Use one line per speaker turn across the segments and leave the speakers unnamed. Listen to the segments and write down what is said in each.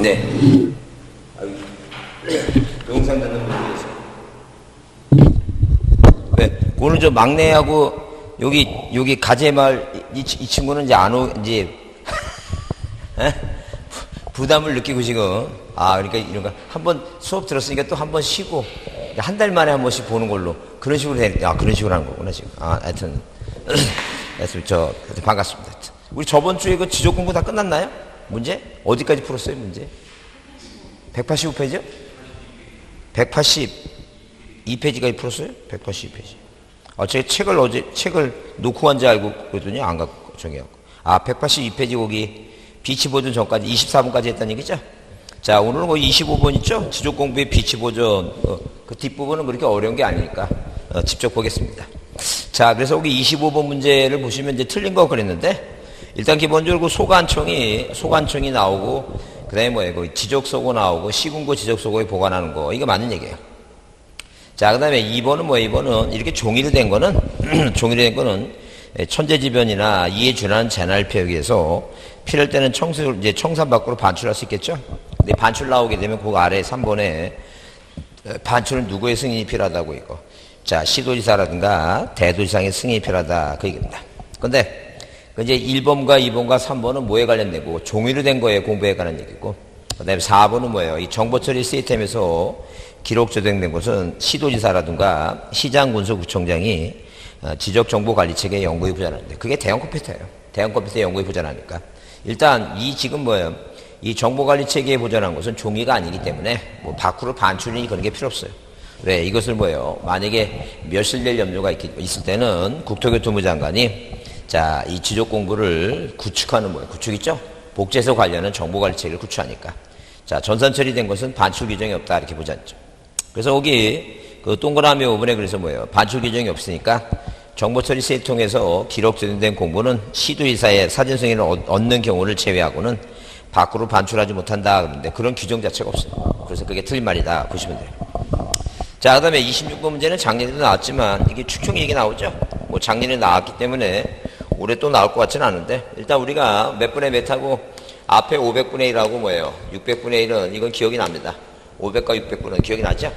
네. 영상 듣는 분들에서. 네. 오늘 저 막내하고 여기 가재말 이 친구는 이제 안 이제 부담을 느끼고 지금 그러니까 이런 거 한번 수업 들었으니까 또 한 번 쉬고 한 달 만에 한 번씩 보는 걸로 그런 식으로 그런 식으로 하는 거구나 지금. 하여튼 반갑습니다. 우리 저번 주에 그 지적 공부 다 끝났나요? 문제? 어디까지 풀었어요, 문제? 185페이지요? 182페이지까지 풀었어요? 182페이지. 제가 책을 놓고 간 줄 알고 그랬더니 안 갖고 정해갖고. 182페이지 거기 비치 보존 전까지 24분까지 했다는 얘기죠? 자, 오늘은 거의 25번 있죠? 지적 공부의 비치 보존. 그 뒷부분은 그렇게 어려운 게 아니니까, 직접 보겠습니다. 자, 그래서 여기 25번 문제를 보시면 이제 틀린 거 그랬는데, 일단 기본적으로 소관청이 나오고, 그 다음에 뭐예요? 지적소고 나오고, 시군구 지적소고에 보관하는 거. 이거 맞는 얘기예요. 자, 그 다음에 2번은 뭐예요? 2번은 이렇게 종이로 된 거는, 천재지변이나 이에 준하는 재난일피하기 위해서 필요할 때는 청산 밖으로 반출할 수 있겠죠? 근데 반출 나오게 되면 그 아래 3번에 반출은 누구의 승인이 필요하다고 이거. 자, 시도지사라든가 대도지사의 승인이 필요하다. 그 얘기입니다. 근데 이제 1번과 2번과 3번은 뭐에 관련되고 종이로 된 거에 공부에 관한 얘기고, 그 다음에 4번은 뭐예요? 이 정보처리 시스템에서 기록 저장된 것은 시도지사라든가 시장군수구청장이 지적정보관리체계 연구에 부전하는데 그게 대형 컴퓨터예요. 대형 컴퓨터 연구에 부전하니까 일단 지금 뭐예요? 이 정보관리체계에 보존한 것은 종이가 아니기 때문에 뭐 밖으로 반출이 그런 게 필요 없어요. 왜? 이것을 뭐예요? 만약에 멸실될 염려가 있을 때는 국토교통부 장관이 자, 이 지적 공부를 구축하는 뭐예요? 구축 있죠? 복제소 관련한 정보관리체계를 구축하니까. 자, 전산 처리된 것은 반출 규정이 없다 이렇게 보지 않죠. 그래서 여기 그 동그라미 5번에 그래서 뭐예요? 반출 규정이 없으니까 정보처리 시스템 통해서 기록 저장된 공부는 시도지사의 사전 승인을 얻는 경우를 제외하고는 밖으로 반출하지 못한다 그러는데 그런 규정 자체가 없어요. 그래서 그게 틀린 말이다 보시면 돼요. 자, 그 다음에 26번 문제는 작년에도 나왔지만 이게 축형 얘기 나오죠? 뭐 작년에 나왔기 때문에 올해 또 나올 것 같지는 않은데 일단 우리가 몇 분의 몇 하고 앞에 500분의 1하고 뭐예요? 600분의 1은 이건 기억이 납니다. 500과 600분은 기억이 나죠?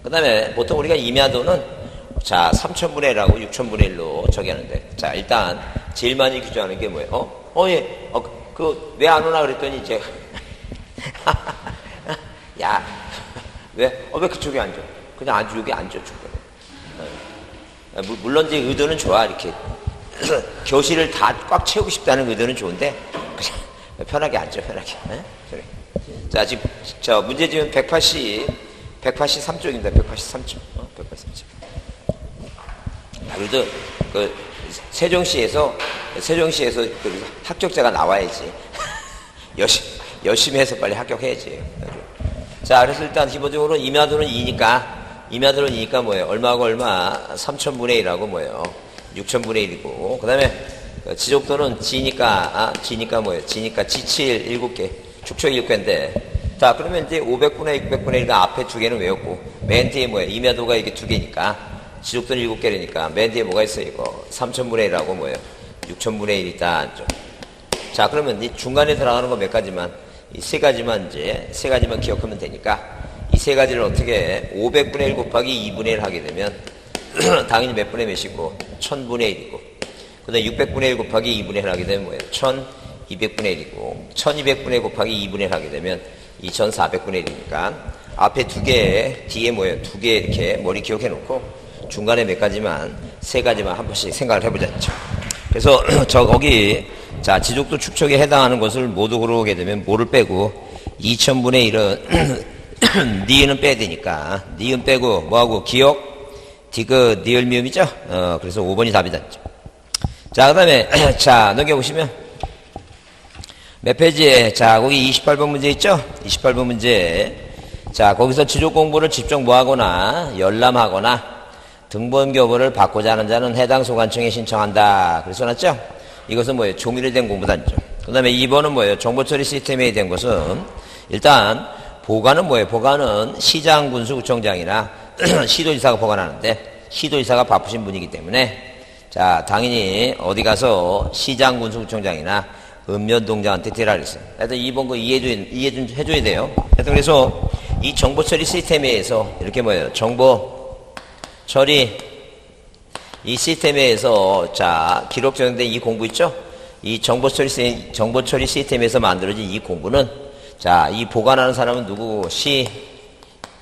그 다음에 보통 우리가 임야도는 자, 3000분의 1하고 6000분의 1로 정의하는데 자, 일단 제일 많이 규정하는 게 뭐예요? 왜 안 오나 그랬더니 이제 야, 왜 그쪽에 앉아? 그냥 여기 앉아 중간에. 물론 이제 의도는 좋아 이렇게 교실을 다 꽉 채우고 싶다는 의도는 좋은데 그냥 편하게 앉아 편하게. 그래. 자, 지금 문제 지금 183쪽입니다. 183쪽. 183쪽. 그래도 그 세종시에서 그 합격자가 나와야지. 열심히 해서 빨리 합격해야지. 자, 그래서 일단 기본적으로 임야도는 2니까 뭐예요? 얼마하고 얼마? 3000분의 1하고 뭐예요? 6000분의 1이고. 그 다음에 지적도는 지니까 뭐예요? 지니까 지칠 7개, 축척 7개인데. 자, 그러면 이제 500분의 600분의 1가 앞에 2개는 외웠고, 맨 뒤에 뭐예요? 임야도가 이게 2개니까, 지적도는 7개니까, 맨 뒤에 뭐가 있어요? 이거 3000분의 1하고 뭐예요? 6000분의 1이 있다. 자, 그러면 이 중간에 들어가는 거 몇 가지만, 이 세 가지만 기억하면 되니까, 이 세 가지를 어떻게 500분의 1 곱하기 2분의 1 하게 되면, 당연히 몇 분의 몇이고, 1000분의 1이고, 그 다음에 600분의 1 곱하기 2분의 1 하게 되면 뭐예요? 1200분의 1이고, 1200분의 1 곱하기 2분의 1 하게 되면 2400분의 1이니까, 앞에 2개, 뒤에 뭐예요? 2개 이렇게 머리 기억해 놓고, 중간에 몇 가지만, 세 가지만 한 번씩 생각을 해보자죠. 그래서 거기, 자, 지적도 축척에 해당하는 것을 모두 고르게 되면 뭐를 빼고, 2000분의 1은, 니은은 빼야 되니까, 니은 빼고, 뭐하고, 기억, 디귿, 니을, 미음이죠? 그래서 5번이 답이다. 자, 그 다음에, 자, 넘겨보시면, 몇 페이지에, 자, 거기 28번 문제 있죠? 28번 문제. 자, 거기서 지적 공부를 직접 뭐하거나, 열람하거나, 등본교부를 받고자 하는 자는 해당 소관청에 신청한다. 그래서 놨죠? 이것은 뭐예요? 종이로 된 공부단죠. 그 다음에 2번은 뭐예요? 정보처리 시스템에 된 것은, 일단, 보관은 뭐예요? 보관은 시장군수구청장이나 시도지사가 보관하는데, 시도지사가 바쁘신 분이기 때문에, 자, 당연히 어디 가서 시장군수구청장이나 읍면동장한테 대라 그랬어요. 하여튼 2번 거 해줘야 돼요. 하여튼 그래서 이 정보처리 시스템에 의해서 이렇게 뭐예요? 정보처리 이 시스템에 의해서 자, 기록 저장된 이 공부 있죠? 이 정보처리 시스템에서 만들어진 이 공부는 자, 이 보관하는 사람은 누구고?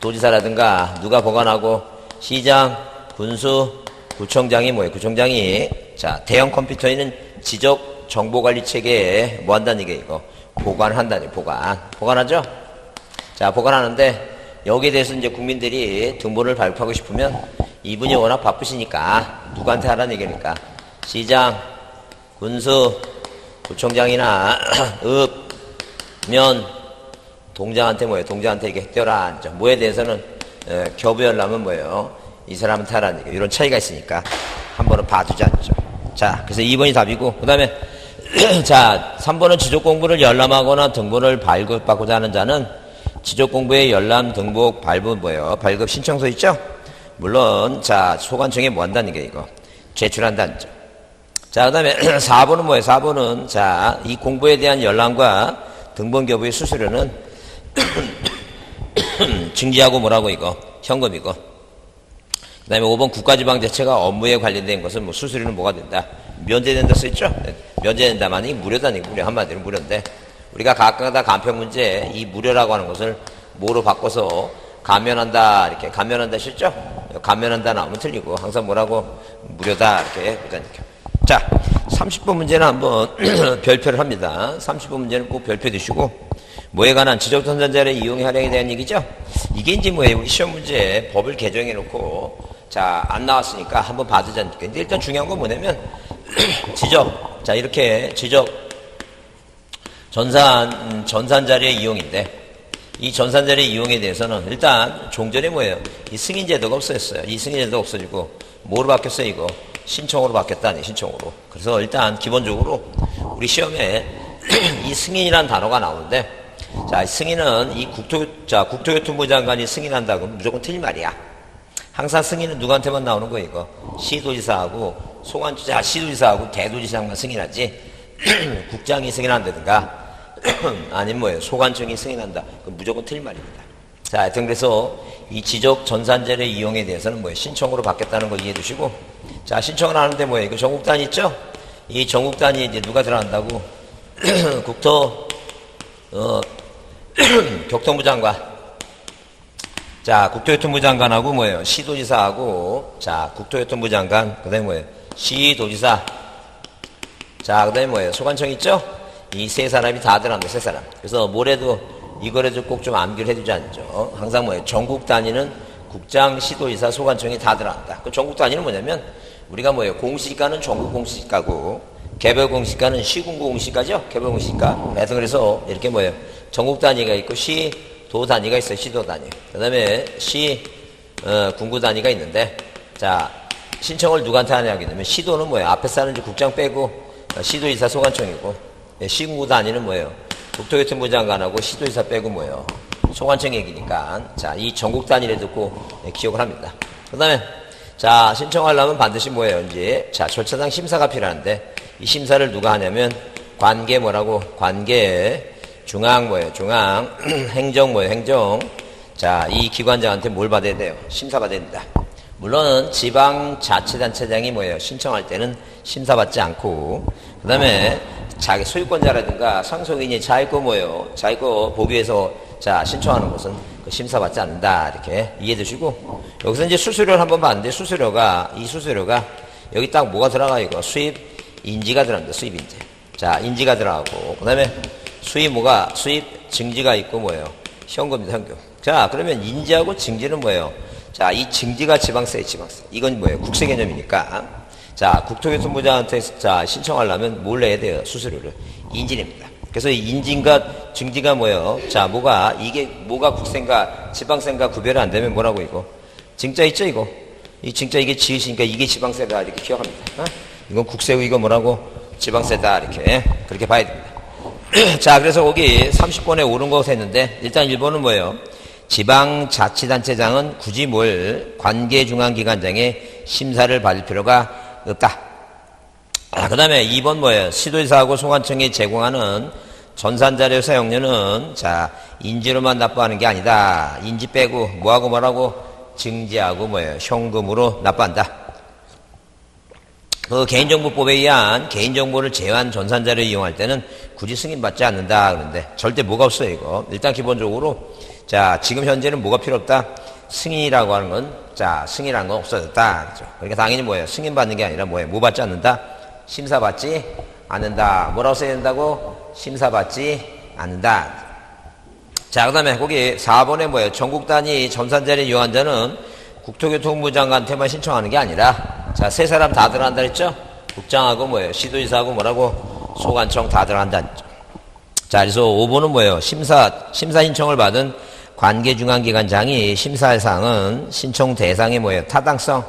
도지사라든가 누가 보관하고 시장, 군수, 구청장이 뭐예요? 구청장이 자, 대형 컴퓨터에는 지적 정보관리 체계에 뭐 한다는 얘기예요? 이거 보관한다니 보관하죠? 자, 보관하는데 여기에 대해서 이제 국민들이 등본을 발표하고 싶으면 이분이 워낙 바쁘시니까 누구한테 하라는 얘기니까 시장, 군수, 구청장이나 읍면 동장한테 뭐예요? 동장한테 이게 떼어라. 뭐에 대해서는 교부하려면 뭐예요? 이 사람한테 하라는 얘기예요. 이런 차이가 있으니까 한 번은 봐주지 않죠. 자, 그래서 2번이 답이고 그 다음에 자, 3번은 지적공부를 열람하거나 등본을 발급받고자 하는 자는 지적공부의 열람, 등록, 발급 뭐예요? 발급 신청서 있죠? 물론 자, 소관청에 뭐 한다는 게 이거 제출한다는 점. 자, 그 다음에 4번은 뭐예요? 4번은 자, 이 공부에 대한 열람과 등본 교부의 수수료는 증지하고 뭐라고 이거 현금이고 그 다음에 5번 국가지방자치가 업무에 관련된 것은 뭐 수수료는 뭐가 된다? 면제된다 써있죠? 면제된다만이 무료다니 무료 한마디로 무료인데 우리가 가끔가다 간편 문제 이 무료라고 하는 것을 뭐로 바꿔서 감면한다 이렇게 감면한다 싫죠? 감면한다 나오면 틀리고 항상 뭐라고 무료다 이렇게 보자니까. 자, 30번 문제는 한번 별표를 합니다. 30번 문제는 꼭 별표 드시고 뭐에 관한 지적전산자의 이용의 활용에 대한 얘기죠? 이게 이제 뭐예요? 우리 시험 문제 법을 개정해 놓고 자, 안 나왔으니까 한번 봐두자니까. 근데 일단 중요한 건 뭐냐면 지적. 자, 이렇게 지적 전산자료의 이용인데 이 전산자료의 이용에 대해서는 일단 종전에 뭐예요? 이 승인제도가 없어졌어요. 이 승인제도가 없어지고 뭐로 바뀌었어요? 이거 신청으로 바뀌었다니 신청으로. 그래서 일단 기본적으로 우리 시험에 이 승인이라는 단어가 나오는데 자, 승인은 이 국토교통부 장관이 승인한다고 무조건 틀린 말이야. 항상 승인은 누구한테만 나오는 거예요, 이거. 시도지사하고 시도지사하고 대도지사만 승인하지 국장이 승인한다든가 아니면 뭐예요? 소관청이 승인한다. 그건 무조건 틀린 말입니다. 자, 하여튼 그래서 이 지적 전산자료 이용에 대해서는 뭐예요? 신청으로 바뀌었다는 거 이해해 두시고 자, 신청을 하는데 뭐예요? 이거 전국단위 있죠? 이 전국단위에 이제 누가 들어간다고? 교통부 장관. 자, 국토교통부 장관하고 뭐예요? 시도지사하고 자, 국토교통부 장관 그 다음에 뭐예요? 시도지사 자, 그 다음에 뭐예요? 소관청 있죠? 이 세 사람이 다 들어간다, 세 사람. 그래서 뭐래도 이거라도 꼭 좀 암기를 해두지 않죠. 항상 뭐예요? 전국 단위는 국장, 시도지사, 소관청이 다 들어간다. 그 전국 단위는 뭐냐면 우리가 뭐예요? 공시가는 전국 공시가고 개별 공시가는 시군구 공시가죠? 개별 공시가. 하여튼 그래서 이렇게 뭐예요? 전국 단위가 있고 시도 단위가 있어요. 시도 단위. 그 다음에 군구 단위가 있는데 자, 신청을 누구한테 하냐면 시도는 뭐예요? 앞에 사는 국장 빼고 시도지사, 소관청이고 시군구 단위는 뭐예요? 국토교통부 장관하고 시도지사 빼고 뭐예요? 소관청 얘기니까 자, 이 전국 단위를 듣고 기억을 합니다. 그 다음에 자, 신청하려면 반드시 뭐예요? 이제 자, 절차상 심사가 필요한데 이 심사를 누가 하냐면 관계 뭐라고? 관계 중앙 뭐예요? 중앙 행정 뭐예요? 행정 자, 이 기관장한테 뭘 받아야 돼요? 심사받아야 된다. 물론 지방자치단체장이 뭐예요? 신청할 때는 심사받지 않고 그 다음에 자기 소유권자라든가 상속인이 자기 거 뭐예요? 자기 거 보기위해서 자, 신청하는 것은 그 심사받지 않는다. 이렇게 이해해 두시고 여기서 이제 수수료를 한번 봤는데 수수료가 여기 딱 뭐가 들어가 이거 수입 인지가 들어갑니다. 수입 인지. 자, 인지가 들어가고 그 다음에 수입 증지가 있고 뭐예요? 현금입니다. 현금. 자, 그러면 인지하고 증지는 뭐예요? 자, 이 증지가 지방세. 이건 뭐예요? 국세 개념이니까. 자, 국토교통부장한테 자, 신청하려면 뭘 내야 돼요? 수수료를. 인지입니다. 그래서 인지인가 증지가 뭐예요? 자, 이게 뭐가 국세인가 지방세인가 구별이 안 되면 뭐라고 이거? 증자 있죠, 이거? 이 증자 이게 지으시니까 이게 지방세다. 이렇게 기억합니다. 이건 국세고 이거 뭐라고? 지방세다. 이렇게. 그렇게 봐야 됩니다. 자, 그래서 거기 30번에 옳은 거 했는데 일단 1번은 뭐예요? 지방자치단체장은 굳이 관계중앙기관장의 심사를 받을 필요가 없다. 그 다음에 2번 뭐예요? 시도지사하고 소관청이 제공하는 전산자료 사용료는 자, 인지로만 납부하는 게 아니다. 인지 빼고 뭐하고 뭐라고? 증지하고 뭐예요? 현금으로 납부한다. 그 개인정보법에 의한 개인정보를 제외한 전산자료 이용할 때는 굳이 승인받지 않는다. 그런데 절대 뭐가 없어요, 이거. 일단 기본적으로 자, 지금 현재는 뭐가 필요 없다? 승인이라고 하는 건, 자, 승인이라는 건 없어졌다. 그렇죠? 그러니까 당연히 뭐예요? 승인받는 게 아니라 뭐예요? 뭐 받지 않는다? 심사받지 않는다. 뭐라고 써야 된다고? 심사받지 않는다. 자, 그 다음에 거기 4번에 뭐예요? 전국 단위 전산자료 이용한 자는 국토교통부 장관한테만 신청하는 게 아니라, 자, 세 사람 다 들어간다 그랬죠? 국장하고 뭐예요? 시도지사하고 뭐라고? 소관청 다 들어간다. 자, 그래서 5번은 뭐예요? 심사 신청을 받은 관계중앙기관장이 심사할 사항은 신청 대상이 뭐예요? 타당성.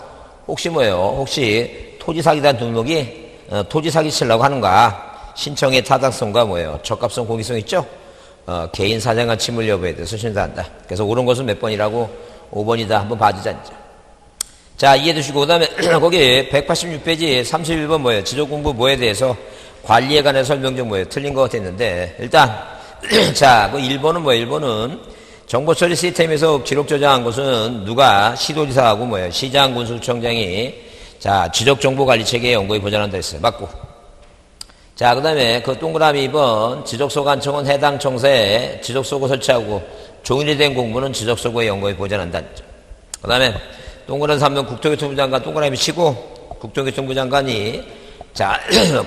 혹시 뭐예요? 혹시 토지사기단 등록이 토지 사기 치려고 하는가? 신청의 타당성과 뭐예요? 적합성, 공익성 있죠? 개인 사생활 침해 여부에 대해서 심사한다. 그래서 옳은 것은 몇 번이라고? 5번이다. 한번 봐주자. 자, 이해되시고, 그 다음에 거기 186페이지 31번 뭐예요? 지적공부 뭐에 대해서 관리에 관한 설명 좀 뭐예요? 틀린 것 같았는데, 일단, 자, 그 1번은 뭐예요? 1번은 정보처리 시스템에서 기록 저장한 것은 누가? 시도지사하고 뭐예요? 시장, 군수청장이 자, 지적정보관리체계에 연구에 보전한다 했어요. 맞고. 자, 그 다음에 그 동그라미 2번 지적소관청은 해당 청사에 지적소고 설치하고 종일이 된 공부는 지적소고에 연구에 보전한다. 그 다음에 동그라미 3번 국토교통부 장관 동그라미 치고 국토교통부 장관이 자,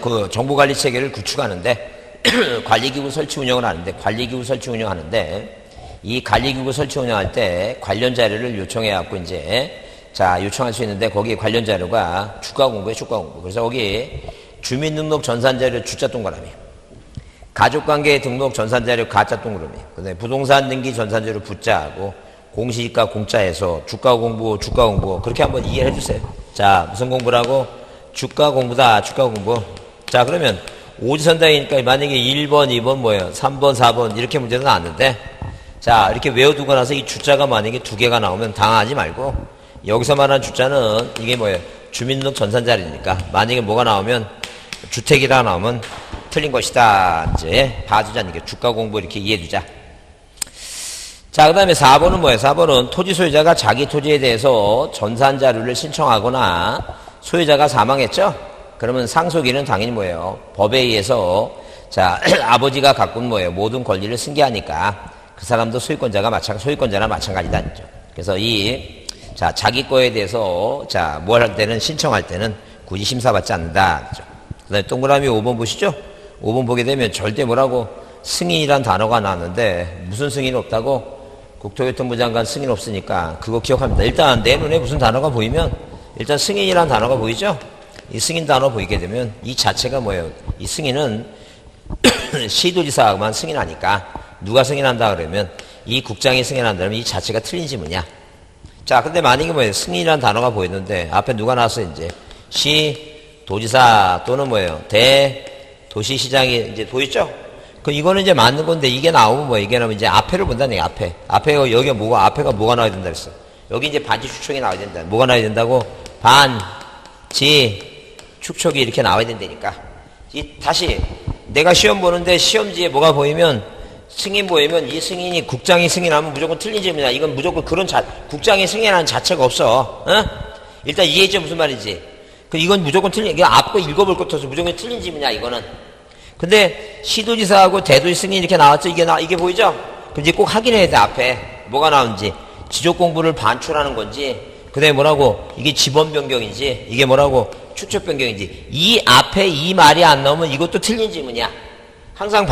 그 정보관리체계를 구축하는데 관리기구 설치 운영을 하는데 관리기구 설치 운영하는데 이 관리기구 설치 운영할 때 관련 자료를 요청해갖고 이제 자, 요청할 수 있는데 거기 관련 자료가 주가 공부에 주가 공부. 그래서 거기 주민등록 전산자료 주자 동그라미, 가족관계 등록 전산자료 가짜 동그라미, 그다음에 부동산 등기 전산자료 부자하고 공시지가 공짜에서 주가 공부 그렇게 한번 이해해 주세요. 자, 무슨 공부라고? 주가 공부다. 주가 공부. 자, 그러면 오지선다이니까 만약에 1번, 2번 뭐예요? 3번, 4번 이렇게 문제는 나왔는데 자, 이렇게 외워두고 나서 이 주자가 만약에 두 개가 나오면 당하지 말고 여기서 말하는 주자는 이게 뭐예요? 주민등록 전산자료니까 만약에 뭐가 나오면 주택이라 나오면 틀린 것이다. 이제 봐주자. 이게 주가 공부 이렇게 이해해주자. 자, 그 다음에 4번은 뭐예요? 4번은 토지 소유자가 자기 토지에 대해서 전산자료를 신청하거나 소유자가 사망했죠? 그러면 상속인은 당연히 뭐예요? 법에 의해서 자, 아버지가 갖고 뭐예요? 모든 권리를 승계하니까 그 사람도 소유권자나 마찬가지다. 그래서 자, 자기 거에 대해서, 자, 뭘 할 때는, 신청할 때는 굳이 심사받지 않는다. 그 다음에 동그라미 5번 보시죠? 5번 보게 되면 절대 뭐라고? 승인이란 단어가 나왔는데, 무슨 승인 없다고? 국토교통부 장관 승인 없으니까, 그거 기억합니다. 일단 내 눈에 무슨 단어가 보이면, 일단 승인이란 단어가 보이죠? 이 승인 단어 보이게 되면, 이 자체가 뭐예요? 이 승인은 시도지사만 승인하니까, 누가 승인한다 그러면, 이 국장이 승인한다면 이 자체가 틀린 지문이야. 자, 근데 만약에 뭐예요? 승인이라는 단어가 보였는데, 앞에 누가 나왔어요, 이제? 도지사 또는 뭐예요? 도시시장이 이제 보였죠? 이거는 이제 맞는 건데, 이게 나오면 뭐예요? 이게 나오면 이제 앞에를 본다는 얘기, 앞에. 앞에가, 여기가 뭐가, 앞에가 뭐가 나와야 된다 그랬어. 여기 이제 반지 축척이 나와야 된다. 뭐가 나와야 된다고? 반지 축척이 이렇게 나와야 된다니까. 다시, 내가 시험 보는데 시험지에 뭐가 보이면, 승인 보이면 이 승인이 국장이 승인하면 무조건 틀린 질문이야. 이건 무조건 국장이 승인하는 자체가 없어. 어? 일단 이해했죠? 무슨 말인지. 이건 무조건 틀린, 이거 앞거 읽어볼 것 없어서 무조건 틀린 질문이야, 이거는. 근데 시도지사하고 대도시 승인 이렇게 나왔죠? 이게 보이죠? 그럼 이제 꼭 확인해야 돼, 앞에. 뭐가 나오는지. 지적 공부를 반출하는 건지, 그 다음에 뭐라고, 이게 지번 변경인지, 이게 뭐라고, 축적 변경인지. 이 앞에 이 말이 안 나오면 이것도 틀린 질문이야. 항상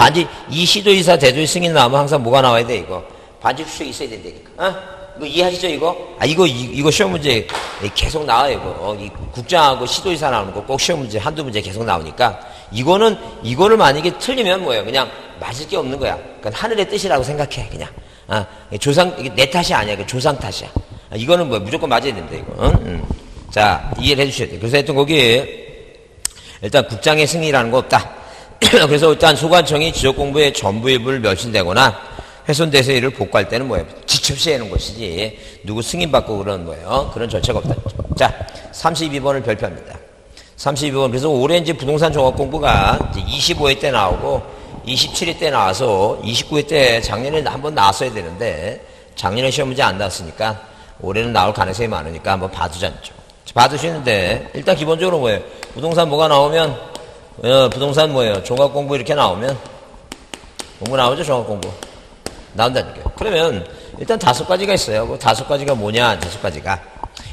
이 시도지사 대도시 승인 나오면 항상 뭐가 나와야 돼, 이거? 반지 추측이 있어야 된다니까. 어? 이거 이해하시죠, 이거? 이거 시험 문제 계속 나와요, 이거. 이 국장하고 시도지사 나오는 거 꼭 시험 문제 한두 문제 계속 나오니까. 이거를 만약에 틀리면 뭐예요? 그냥 맞을 게 없는 거야. 그러니까 하늘의 뜻이라고 생각해, 그냥. 이게 내 탓이 아니야. 그 조상 탓이야. 이거는 뭐야? 무조건 맞아야 된다, 이거. 자, 이해를 해주셔야 돼. 그래서 하여튼 거기, 일단 국장의 승인이라는 거 없다. 그래서 일단 소관청이 지적공부의 전부 일부를 멸실되거나 훼손돼서 이를 복구할 때는 뭐예요? 직접 시행하는 것이지 누구 승인받고 그러는 거예요. 그런 절차가 없다. 자, 32번을 별표합니다. 32번. 그래서 올해 이제 부동산 종합 공부가 이제 25회 때 나오고 27회 때 나와서 29회 때 작년에 한번 나왔어야 되는데 작년에 시험 문제 안 나왔으니까 올해는 나올 가능성이 많으니까 한번 봐두자죠. 봐두시는데 일단 기본적으로 뭐예요? 부동산 뭐가 나오면 부동산 뭐예요? 종합 공부 이렇게 나오면 공부 나오죠? 종합 공부 나온다니까요. 그러면 일단 5가지가 있어요. 그 5가지가 뭐냐? 5가지가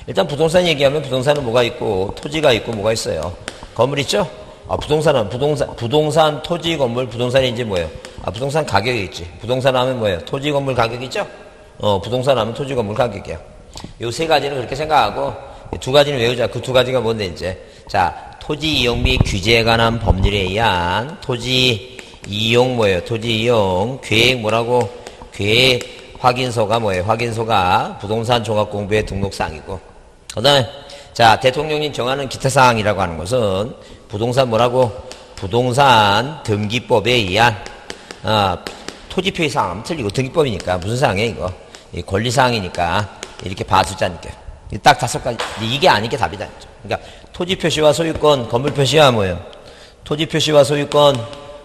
일단 부동산 얘기하면 부동산은 뭐가 있고 토지가 있고 뭐가 있어요? 건물 있죠? 부동산은 부동산, 토지, 건물, 부동산이 이제 뭐예요? 부동산 가격이 있지. 부동산 하면 뭐예요? 토지, 건물 가격이 있죠? 부동산 하면 토지, 건물 가격이야. 요 3가지는 그렇게 생각하고 2가지는 외우자. 그 2가지가 뭔데 이제? 자, 토지 이용 및 규제에 관한 법률에 의한 토지 이용 뭐예요? 토지 이용 계획 뭐라고? 계획 확인서가 뭐예요? 확인서가 부동산 종합공부의 등록사항이고 그 다음에 자 대통령님 정하는 기타사항이라고 하는 것은 부동산 뭐라고? 부동산 등기법에 의한 토지표의 사항 틀리고 등기법이니까 무슨 사항이에요 이거? 이 권리사항이니까 이렇게 봐주자니까 딱 5가지 이게 아닌 게 답이다. 그러니까 토지표시와 소유권 건물표시와 뭐예요? 토지표시와 소유권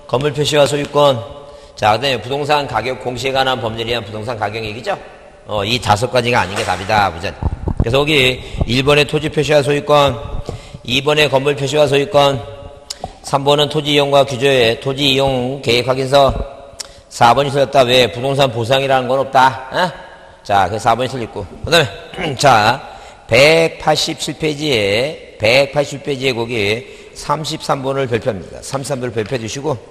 건물표시와 소유권 자 그 다음에 부동산 가격 공시에 관한 법률에 의한 부동산 가격 얘기죠? 이 5가지가 아닌 게 답이다 보자. 그래서 여기 1번에 토지 표시와 소유권, 2번에 건물 표시와 소유권, 3번은 토지 이용과 규제에 토지 이용 계획 확인서, 4번이 틀렸다. 왜? 부동산 보상이라는 건 없다. 자, 그 4번이 틀렸고. 그 다음에, 자, 187페이지에 거기 33번을 별표합니다. 33번을 별표해 주시고,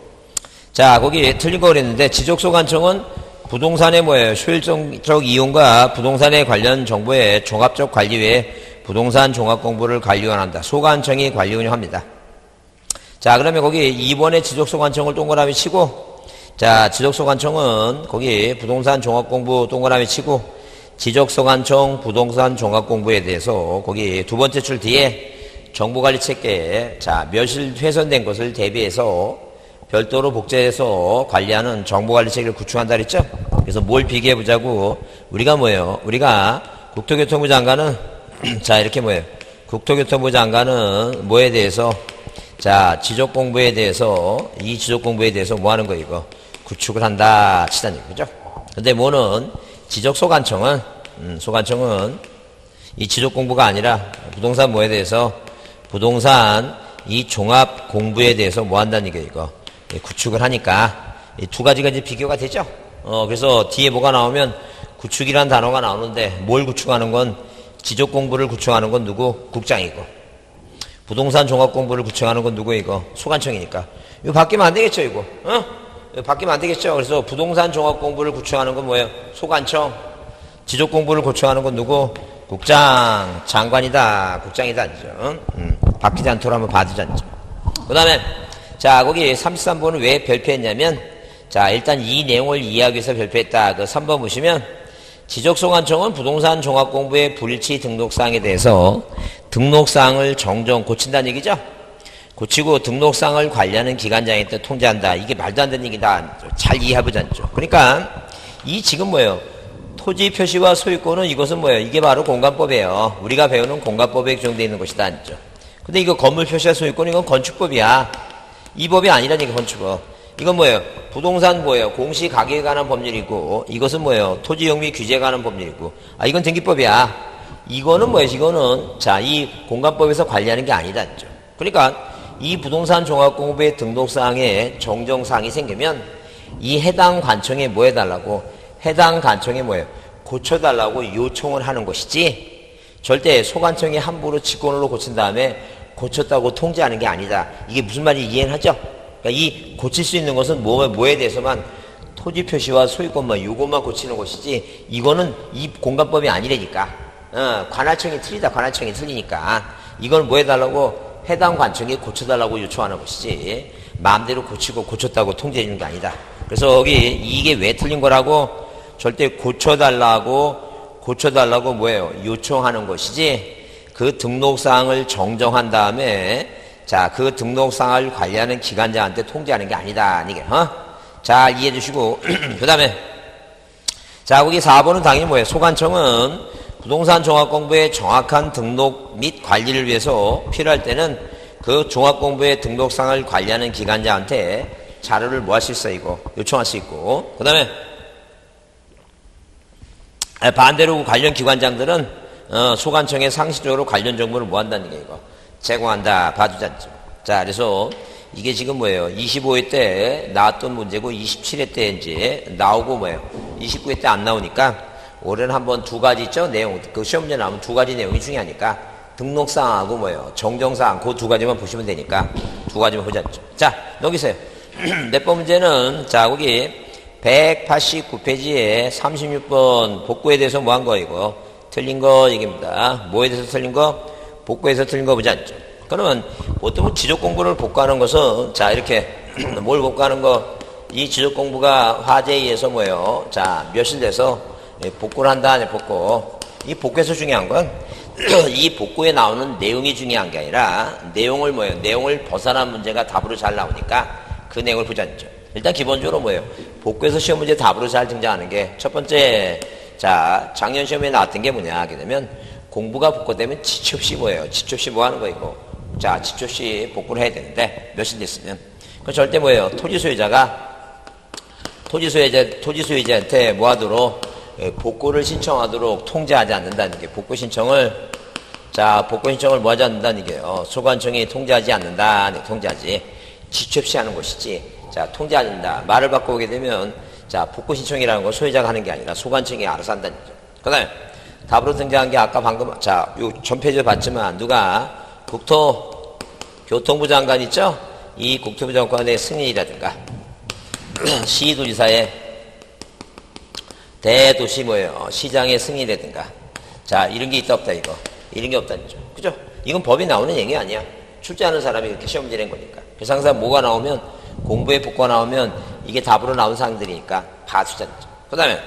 자, 거기 틀린 거 그랬는데, 지적소관청은 부동산의 뭐예요? 효율적 이용과 부동산에 관련 정보의 종합적 관리 외에 부동산 종합공부를 관리원한다. 소관청이 관리 운영합니다. 자, 그러면 거기 2번에 지적소관청을 동그라미 치고, 자, 지적소관청은 거기 부동산 종합공부 동그라미 치고, 지적소관청 부동산 종합공부에 대해서 거기 2번째 줄 뒤에 정보관리체계에 자, 멸실 훼손된 것을 대비해서 별도로 복제해서 관리하는 정보관리체계를 구축한다 그랬죠? 그래서 뭘 비교해보자고, 우리가 뭐예요? 우리가 국토교통부 장관은, 자, 이렇게 뭐예요? 국토교통부 장관은 뭐에 대해서, 자, 지적공부에 대해서, 이 지적공부에 대해서 뭐 하는 거, 이거? 구축을 한다, 치다는 얘기죠? 근데 뭐는, 지적소관청은, 소관청은 이 지적공부가 아니라 부동산 뭐에 대해서, 부동산 이 종합공부에 대해서 뭐 한다는 얘기예요, 이거? 구축을 하니까 이 2가지가 이제 비교가 되죠. 그래서 뒤에 뭐가 나오면 구축이란 단어가 나오는데 뭘 구축하는 건 지적공부를 구축하는 건 누구? 국장이고 부동산 종합공부를 구축하는 건 누구 이거? 소관청이니까 이거 바뀌면 안 되겠죠 이거? 이거 바뀌면 안 되겠죠. 그래서 부동산 종합공부를 구축하는 건 뭐예요? 소관청. 지적공부를 구축하는 건 누구? 국장. 장관이다. 국장이다. 바뀌지 않도록 한번 봐주자죠. 그 다음에 자, 거기 33번은 왜 별표했냐면, 자, 일단 이 내용을 이해하기 위해서 별표했다. 그 3번 보시면, 지적소관청은 부동산 종합공부의 불일치 등록사항에 대해서 등록사항을 고친다는 얘기죠? 고치고 등록사항을 관리하는 기관장에 따라 통제한다. 이게 말도 안 되는 얘기다. 잘 이해해보자. 그러니까, 이 지금 뭐예요? 토지 표시와 소유권은 이것은 뭐예요? 이게 바로 공간법이에요. 우리가 배우는 공간법에 규정되어 있는 것이다. 근데 이거 건물 표시와 소유권, 이건 건축법이야. 이 법이 아니라니까 건축법. 이건 뭐예요? 부동산 뭐예요? 공시 가격에 관한 법률이고 이것은 뭐예요? 토지 이용 및 규제에 관한 법률이고 이건 등기법이야. 이거는 뭐예요? 이거는 자, 이 공간법에서 관리하는 게 아니다. 그러니까 이 부동산 종합공부의 등록사항에 정정사항이 생기면 이 해당 관청에 뭐 해달라고? 해당 관청에 뭐예요? 고쳐달라고 요청을 하는 것이지 절대 소관청이 함부로 직권으로 고친 다음에 고쳤다고 통제하는 게 아니다. 이게 무슨 말인지 이해는 하죠? 그러니까 이 고칠 수 있는 것은 뭐에 대해서만 토지 표시와 소유권만 요것만 고치는 것이지 이거는 이 공간법이 아니라니까. 관할청이 틀리다. 관할청이 틀리니까 이걸 뭐 해달라고? 해당 관청이 고쳐달라고 요청하는 것이지 마음대로 고치고 고쳤다고 통제해 주는 게 아니다. 그래서 여기 이게 왜 틀린 거라고? 절대 고쳐달라고 뭐예요? 요청하는 것이지 그 등록사항을 정정한 다음에 자, 그 등록사항을 관리하는 기관장한테 통제하는 게 아니다. 이게 잘 이해해 주시고 그 다음에 자, 거기 4번은 당연히 뭐예요? 소관청은 부동산 종합공부의 정확한 등록 및 관리를 위해서 필요할 때는 그 종합공부의 등록상을 관리하는 기관장한테 자료를 뭐 할 수 있어, 이거. 요청할 수 있고. 그 다음에, 반대로 관련 기관장들은, 소관청에 상시적으로 관련 정보를 뭐 한다는 게 이거. 제공한다. 봐주자죠. 자, 그래서 이게 지금 뭐예요? 25회 때 나왔던 문제고 27회 때 이제 나오고 뭐예요? 29회 때 안 나오니까 올해는 한번 두 가지 있죠? 내용. 그 시험 문제 나오면 두 가지 내용이 중요하니까 등록사항하고 뭐예요? 정정사항. 그 두 가지만 보시면 되니까 두 가지만 보자. 자, 여기서요. 몇 번 문제는 자, 거기 189페이지에 36번 복구에 대해서 뭐 한 거 이거? 틀린 거 얘기입니다. 뭐에 대해서 틀린 거? 복구에서 틀린 거 보지 않죠. 그러면 보통 지적 공부를 복구하는 것은 자, 이렇게 뭘 복구하는 거? 이 지적 공부가 화제에 의해서 뭐예요? 자, 몇일 돼서 복구를 한다, 아니 복구. 이 복구에서 중요한 건 이 복구에 나오는 내용이 중요한 게 아니라 내용을 뭐예요? 내용을 벗어난 문제가 답으로 잘 나오니까 그 내용을 보지 않죠. 일단 기본적으로 뭐예요? 복구에서 시험 문제 답으로 잘 등장하는 게 첫 번째, 자, 작년 시험에 나왔던 게 뭐냐 하게 되면 공부가 복구되면 지체 없이 뭐예요? 지체 없이 뭐 하는 거 이거? 자, 지체 없이 복구를 해야 되는데 몇일 됐으면 그 절대 뭐예요? 토지 소유자한테 뭐 하도록 복구를 신청하도록 통지하지 않는다는 게 복구 신청을 뭐 하지 않는다는 게요. 소관청이 통지하지 않는다. 네, 통지하지. 지체 없이 하는 것이지. 자, 통지하지 않는다. 말을 바꾸게 되면 자, 복구 신청이라는 건 소유자가 하는 게 아니라 소관청이 알아서 한다는 거죠. 그 다음에 답으로 등장한 게 아까 방금 자, 요 전페이지에 봤지만 누가 국토교통부 장관 있죠? 이 국토부 장관의 승인이라든가 시도지사의 대도시 뭐예요? 시장의 승인이라든가 자, 이런 게 있다 없다 이거. 이런 게 없다는 거죠. 그죠? 이건 법이 나오는 얘기 아니야. 출제하는 사람이 이렇게 시험 문제 낸 거니까. 그래서 항상 뭐가 나오면 공부에 복구가 나오면 이게 답으로 나온 사항들이니까 봐주자는 거죠. 그 다음에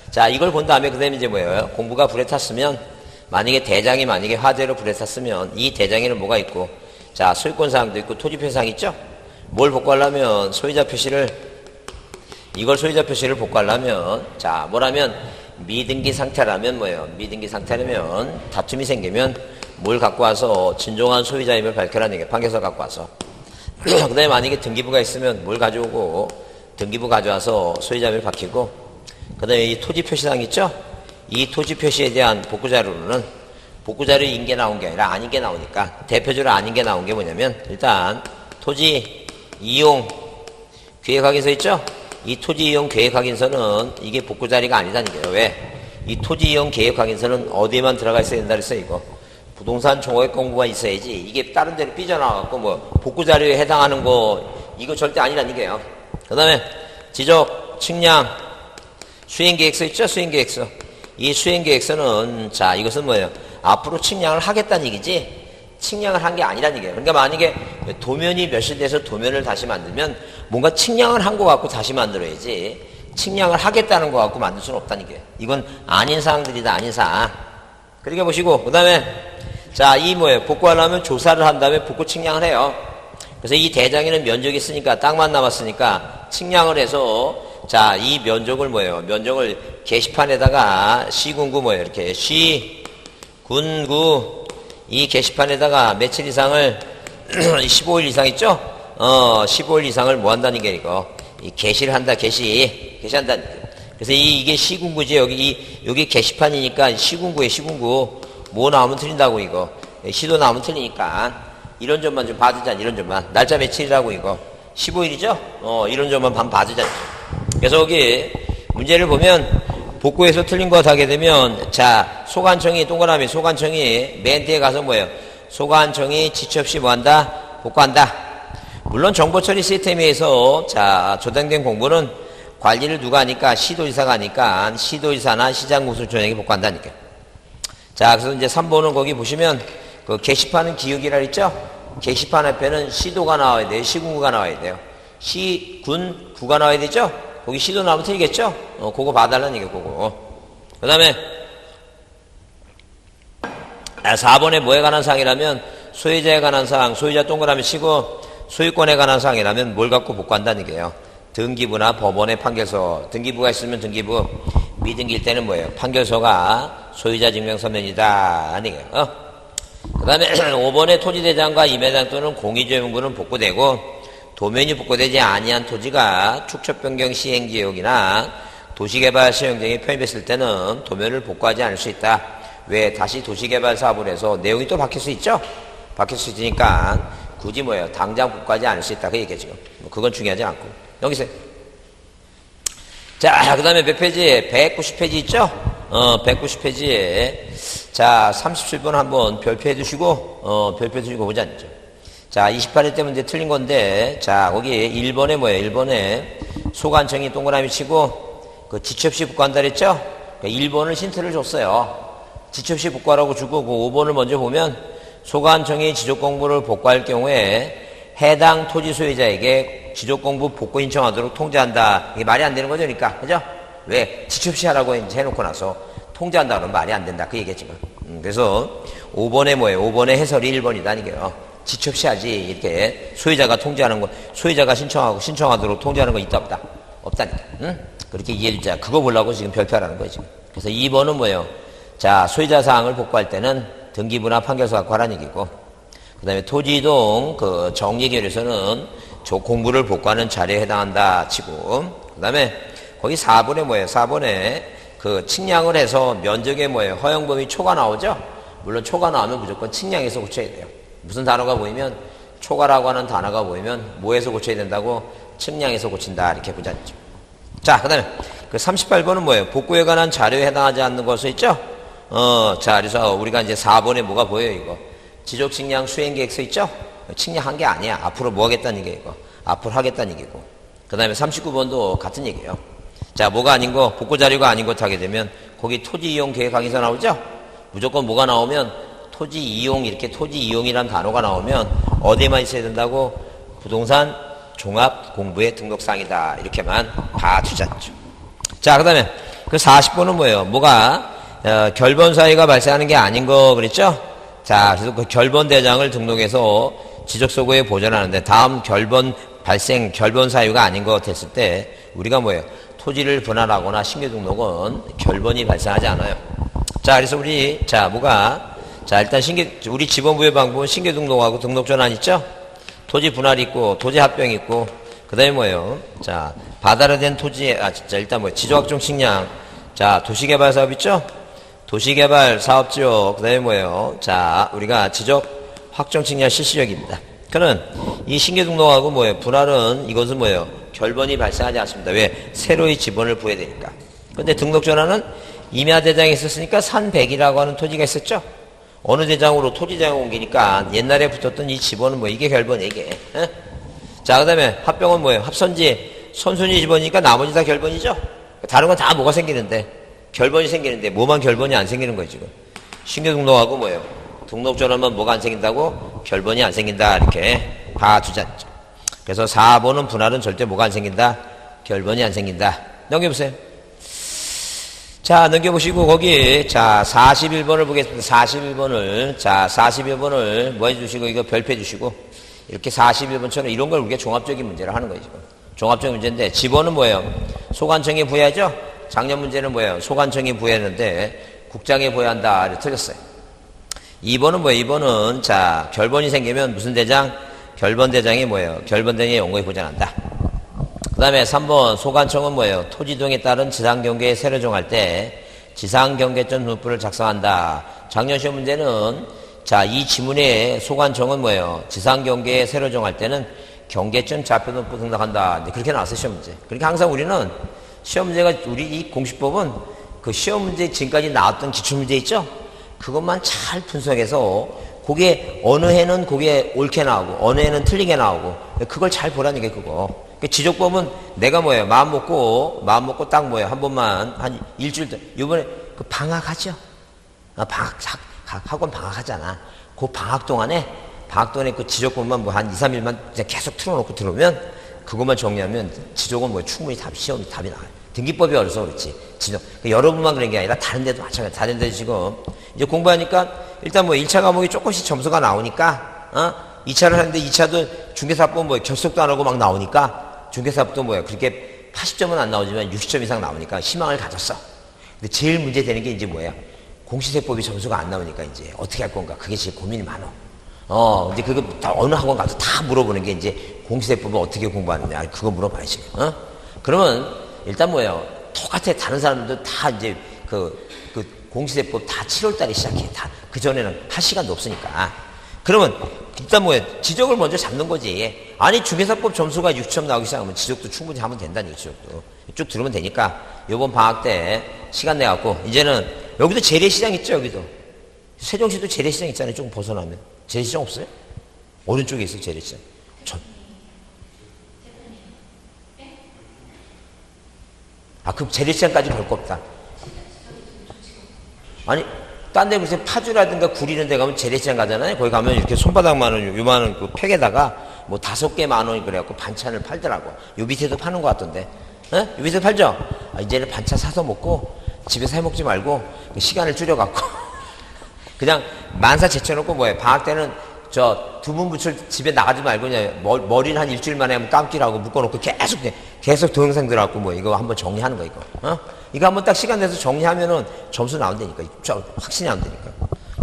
자, 이걸 본 다음에 그 다음에 이제 뭐예요? 공부가 불에 탔으면 만약에 대장이 화재로 불에 탔으면 이 대장에는 뭐가 있고 자, 소유권 사항도 있고 토지 표시사항 있죠? 뭘 복구하려면 소유자 표시를 복구하려면 자, 뭐라면 미등기 상태라면 뭐예요? 미등기 상태라면 다툼이 생기면 뭘 갖고 와서 진정한 소유자임을 밝혀라는 게 판결서 갖고 와서 그 다음에 만약에 등기부가 있으면 뭘 가져오고 등기부 가져와서 소유자임을 밝히고 그 다음에 이 토지 표시사항 있죠? 이 토지 표시에 대한 복구자료로는 복구자료 인게 나온 게 아니라 아닌 게 나오니까 대표적으로 아닌 게 나온 게 뭐냐면 일단 토지 이용 계획확인서 있죠? 이 토지 이용 계획확인서는 이게 복구자리가 아니다는 거예요. 왜? 이 토지 이용 계획확인서는 어디에만 들어가 있어야 된다 그랬어 이거. 부동산 종합 공부가 있어야지 이게 다른 데로 삐져나와갖고 뭐 복구자료에 해당하는 거 이거 절대 아니라는 거예요. 그 다음에 지적, 측량, 수행계획서 있죠? 수행계획서. 이 수행계획서는 자, 이것은 뭐예요? 앞으로 측량을 하겠다는 얘기지 측량을 한 게 아니라는 얘기예요. 그러니까 만약에 도면이 몇일 돼서 도면을 다시 만들면 뭔가 측량을 한 거 갖고 다시 만들어야지 측량을 하겠다는 거 갖고 만들 수는 없다는 얘기예요. 이건 아닌 사항들이다. 아닌 사항. 그렇게 보시고 그 다음에 자, 이 뭐예요? 복구하려면 조사를 한 다음에 복구 측량을 해요. 그래서 이 대장에는 면적이 있으니까 땅만 남았으니까 측량을 해서 자, 이 면적을 뭐예요? 면적을 게시판에다가 시군구 뭐예요? 이렇게 시군구 이 게시판에다가 며칠 이상을 15일 이상 있죠? 15일 이상을 뭐 한다는 게 이거 이 게시를 한다. 게시한다는 게. 그래서 이게 시군구지. 여기 게시판이니까 시군구 뭐 나오면 틀린다고 이거 시도 나오면 틀리니까 이런 점만 좀 봐주자. 이런 점만 날짜 며칠이라고 이거 15일이죠? 이런 점만 봐주자. 그래서 여기 문제를 보면 복구에서 틀린 거 하게 되면 자, 소관청이 동그라미 소관청이 맨 뒤에 가서 뭐예요? 소관청이 지체 없이 뭐 한다? 복구한다. 물론 정보처리 시스템에서 자, 조정된 공부는 관리를 누가 하니까 시도지사가 하니까 시도지사나 시장공사총장이 복구한다니까. 자, 그래서 이제 3번은 거기 보시면 그 게시판은 기억이라 했죠? 게시판 앞에는 시도가 나와야 돼요. 시군구가 나와야 돼요. 시군구가 나와야 되죠? 거기 시도 나오면 틀리겠죠? 그거 봐달라는 얘기예요, 그거. 그 다음에 4번에 뭐에 관한 사항이라면 소유자에 관한 사항, 소유자 동그라미 치고 소유권에 관한 사항이라면 뭘 갖고 복구한다는 얘기예요. 등기부나 법원의 판결서, 등기부가 있으면 등기부, 미등기일 때는 뭐예요? 판결서가 소유자 증명서면이다. 하는 얘기예요. 그 다음에 5번에 토지대장과 임야대장 또는 공유지역물은 복구되고 도면이 복구되지 아니한 토지가 축척변경 시행지역이나 도시개발 시행령에 편입했을 때는 도면을 복구하지 않을 수 있다. 왜? 다시 도시개발 사업을 해서 내용이 또 바뀔 수 있죠? 바뀔 수 있으니까 굳이 뭐예요? 당장 복구하지 않을 수 있다. 그 얘기죠. 그건 중요하지 않고. 여기서. 자, 그 다음에 몇 페이지? 190페이지 있죠? 190페이지에. 자, 37번 한번 별표해 두시고, 별표해 두시고 보자. 자, 28회 때 문제 틀린 건데, 자, 거기 1번에 뭐예요? 1번에 소관청이 동그라미 치고, 그 지체 없이 복구한다 그랬죠? 1번을 힌트를 줬어요. 지체 없이 복구하라고 주고, 그 5번을 먼저 보면, 소관청이 지적공부를 복구할 경우에 해당 토지 소유자에게 지적공부 복구 신청하도록 통지한다. 이게 말이 안 되는 거죠, 그러니까. 그죠? 왜? 지체 없이 하라고 해놓고 나서 통지한다 그러면 말이 안 된다. 그 얘기지. 그래서 5번에 뭐예요? 5번의 해설이 1번이다. 이게요. 지체 없이 하지. 이렇게 소유자가 통지하는 거, 소유자가 신청하도록 통지하는 거 있다, 없다? 없다니까. 응? 그렇게 이해해주자. 그거 보려고 지금 별표하라는 거예요, 지금. 그래서 2번은 뭐예요? 자, 소유자 사항을 복구할 때는 등기부나 판결서 갖고 하라는 얘기고, 그 다음에 토지이동 그 정리결에서는 공부를 복구하는 자료에 해당한다 치고, 그 다음에 거기 4번에 뭐예요? 4번에 그 측량을 해서 면적에 뭐예요? 허용 범위 초과 나오죠? 물론 초과 나오면 무조건 측량해서 고쳐야 돼요. 무슨 단어가 보이면 초과라고 하는 단어가 보이면 뭐에서 고쳐야 된다고? 측량해서 고친다. 이렇게 보자. 자, 그 다음에 그 38번은 뭐예요? 복구에 관한 자료에 해당하지 않는 것이 있죠? 자, 그래서 우리가 이제 4번에 뭐가 보여요, 이거? 지적 측량 수행 계획서 있죠? 측량한 게 아니야. 앞으로 뭐 하겠다는 얘기예요, 이거. 앞으로 하겠다는 얘기고. 그 다음에 39번도 같은 얘기예요. 자, 뭐가 아닌 거, 복구 자료가 아닌 것 하게 되면 거기 토지 이용 계획 항에서 나오죠? 무조건 뭐가 나오면 토지 이용, 이렇게 토지 이용이라는 단어가 나오면 어디에만 있어야 된다고? 부동산 종합 공부의 등록사항이다. 이렇게만 봐주자죠. 자, 그 다음에 그 40번은 뭐예요? 뭐가 결번 사유가 발생하는 게 아닌 거 그랬죠? 자, 그래서 그 결번 대장을 등록해서 지적소고에 보전하는데 다음 결번 사유가 아닌 거 됐을 때 우리가 뭐예요? 토지를 분할하거나 신규 등록은 결번이 발생하지 않아요. 자, 그래서 우리 자, 일단 우리 지번부의 방법은 신규 등록하고 등록 전환 있죠? 토지 분할 있고 토지 합병 있고 그다음에 뭐예요? 자, 바다로 된 토지 일단 지적확정 측량. 자, 도시개발 사업 있죠? 도시개발 사업지역, 그 다음에 뭐예요? 자, 우리가 지적 확정 측량 실시력입니다. 그는 이 신규 등록하고 뭐예요? 분할은 이것은 뭐예요? 결번이 발생하지 않습니다. 왜? 새로이 지번을 부여야 되니까. 근데 등록 전환은 임야대장이 있었으니까 산100이라고 하는 토지가 있었죠? 어느 대장으로 토지대장을 옮기니까 옛날에 붙었던 이 지번은 이게 결번이에요, 이게. 에? 자, 그 다음에 합병은 뭐예요? 합선지, 선순위 지번이니까 나머지 다 결번이죠? 다른 건 다 뭐가 생기는데? 결번이 생기는데 뭐만 결번이 안 생기는 거예요, 지금. 신규 등록하고 뭐예요? 등록 전환만 뭐가 안 생긴다고? 결번이 안 생긴다. 이렇게 봐주자. 그래서 4번은 분할은 절대 뭐가 안 생긴다? 결번이 안 생긴다. 넘겨보세요. 자, 넘겨보시고 거기 자 41번을 보겠습니다. 41번을 자 41번을 뭐 해주시고 이거 별표해 주시고 이렇게 41번처럼 이런 걸 우리가 종합적인 문제를 하는 거예요, 지금. 종합적인 문제인데 지번은 뭐예요? 소관청이 부여하죠? 작년 문제는 뭐예요? 소관청이 부여했는데 국장이 부여한다. 이렇게 틀렸어요. 2번은 뭐예요? 2번은 자 결번이 생기면 무슨 대장? 결번 대장이 뭐예요? 결번 대장이 연구에 보전한다. 그 다음에 3번 소관청은 뭐예요? 토지동에 따른 지상경계에 세로 정할 때 지상경계점 등록부를 작성한다. 작년 시험 문제는 자 이 지문에 소관청은 뭐예요? 지상경계에 세로 정할 때는 경계점 좌표 등록부 등록한다. 그렇게 나왔어요, 시험 문제. 그러니까 항상 우리는 시험 문제가 우리 이 공식법은 그 시험 문제 지금까지 나왔던 기출문제 있죠? 그것만 잘 분석해서 그게 어느 해는 그게 옳게 나오고 어느 해는 틀리게 나오고 그걸 잘 보라는 게 그거. 지적법은 내가 뭐예요? 마음 먹고 딱 뭐예요? 한 번만 한 일주일 이번에 그 방학하죠? 학원 방학하잖아. 그 방학 동안에 그 지적법만 뭐 한 2, 3일만 계속 틀어놓고 들어오면 그것만 정리하면 지적은 뭐 충분히 시험 답이 나와요. 등기법이 어려서 그렇지. 지적. 여러분만 그런 게 아니라 다른 데도 마찬가지. 다른 데도 지금 이제 공부하니까 일단 뭐 1차 과목이 조금씩 점수가 나오니까 2차를 하는데 2차도 중개사법 뭐 결석도 안 하고 막 나오니까 중개사법도 뭐야 그렇게 80점은 안 나오지만 60점 이상 나오니까 희망을 가졌어. 근데 제일 문제 되는 게 이제 뭐야? 공시세법이 점수가 안 나오니까 이제 어떻게 할 건가. 그게 제일 고민이 많어. 이제 그거 어느 학원 가서 다 물어보는 게 이제 공시세법을 어떻게 공부하느냐. 그거 물어봐야지. 그러면 일단 뭐예요. 똑같아. 다른 사람들도 다 이제 그 공시세법 다 7월 달에 시작해. 다. 그전에는 할 시간도 없으니까. 그러면 일단 뭐예요. 지적을 먼저 잡는 거지. 아니, 중개사법 점수가 6점 나오기 시작하면 지적도 충분히 하면 된다니, 지적도. 쭉 들으면 되니까 요번 방학 때 시간 내갖고 이제는 여기도 재래시장 있죠, 여기도. 세종시도 재래시장 있잖아요. 조금 벗어나면. 재래시장 없어요? 오른쪽에 있어요, 재래시장. 그럼 재래시장까지 갈 거 없다. 아니, 딴 데 무슨 파주라든가 구리는 데 가면 재래시장 가잖아요. 거기 가면 이렇게 손바닥만한 요만한 그 팩에다가 뭐 5개 10,000원 그래갖고 반찬을 팔더라고. 요 밑에도 파는 것 같던데. 요 밑에 팔죠? 이제는 반찬 사서 먹고 집에서 해 먹지 말고 시간을 줄여갖고 그냥 만사 제쳐놓고 뭐해. 방학 때는 저 두문부출 집에 나가지 말고 그냥 머리를 한 일주일 만에 한번 감기라고 묶어놓고 계속 동영상 들어갖고 뭐 이거 한번 정리하는 거 이거. 이거 한번 딱 시간 내서 정리하면은 점수 나온다니까. 확신이 나온다니까.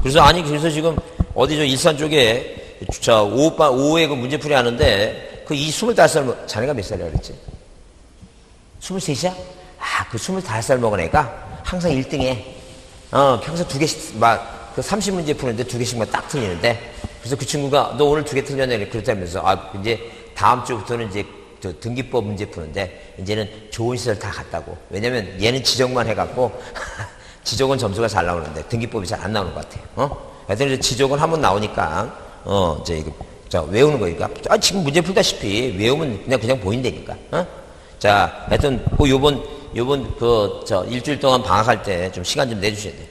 그래서 지금 어디 저 일산 쪽에 오후에 그 문제풀이 하는데 그 이 25살 자네가 몇 살이라 그랬지? 23이야? 그 25살 먹은 애가 항상 1등해. 평소 2개씩 그 30문제 푸는데 2개씩만 딱 틀리는데 그래서 그 친구가 너 오늘 2개 틀렸네 그렇다면서 이제 다음 주부터는 이제 저 등기법 문제 푸는데 이제는 좋은 시설 다 갔다고. 왜냐면 얘는 지적만 해갖고 지적은 점수가 잘 나오는데 등기법이 잘 안 나오는 것 같아요. 하여튼 이제 지적은 한번 나오니까 이제 이거 외우는 거니까 지금 문제 풀다시피 외우면 그냥 보인다니까. 자, 하여튼 요번 일주일 동안 방학할 때 좀 시간 좀 내주셔야 돼요.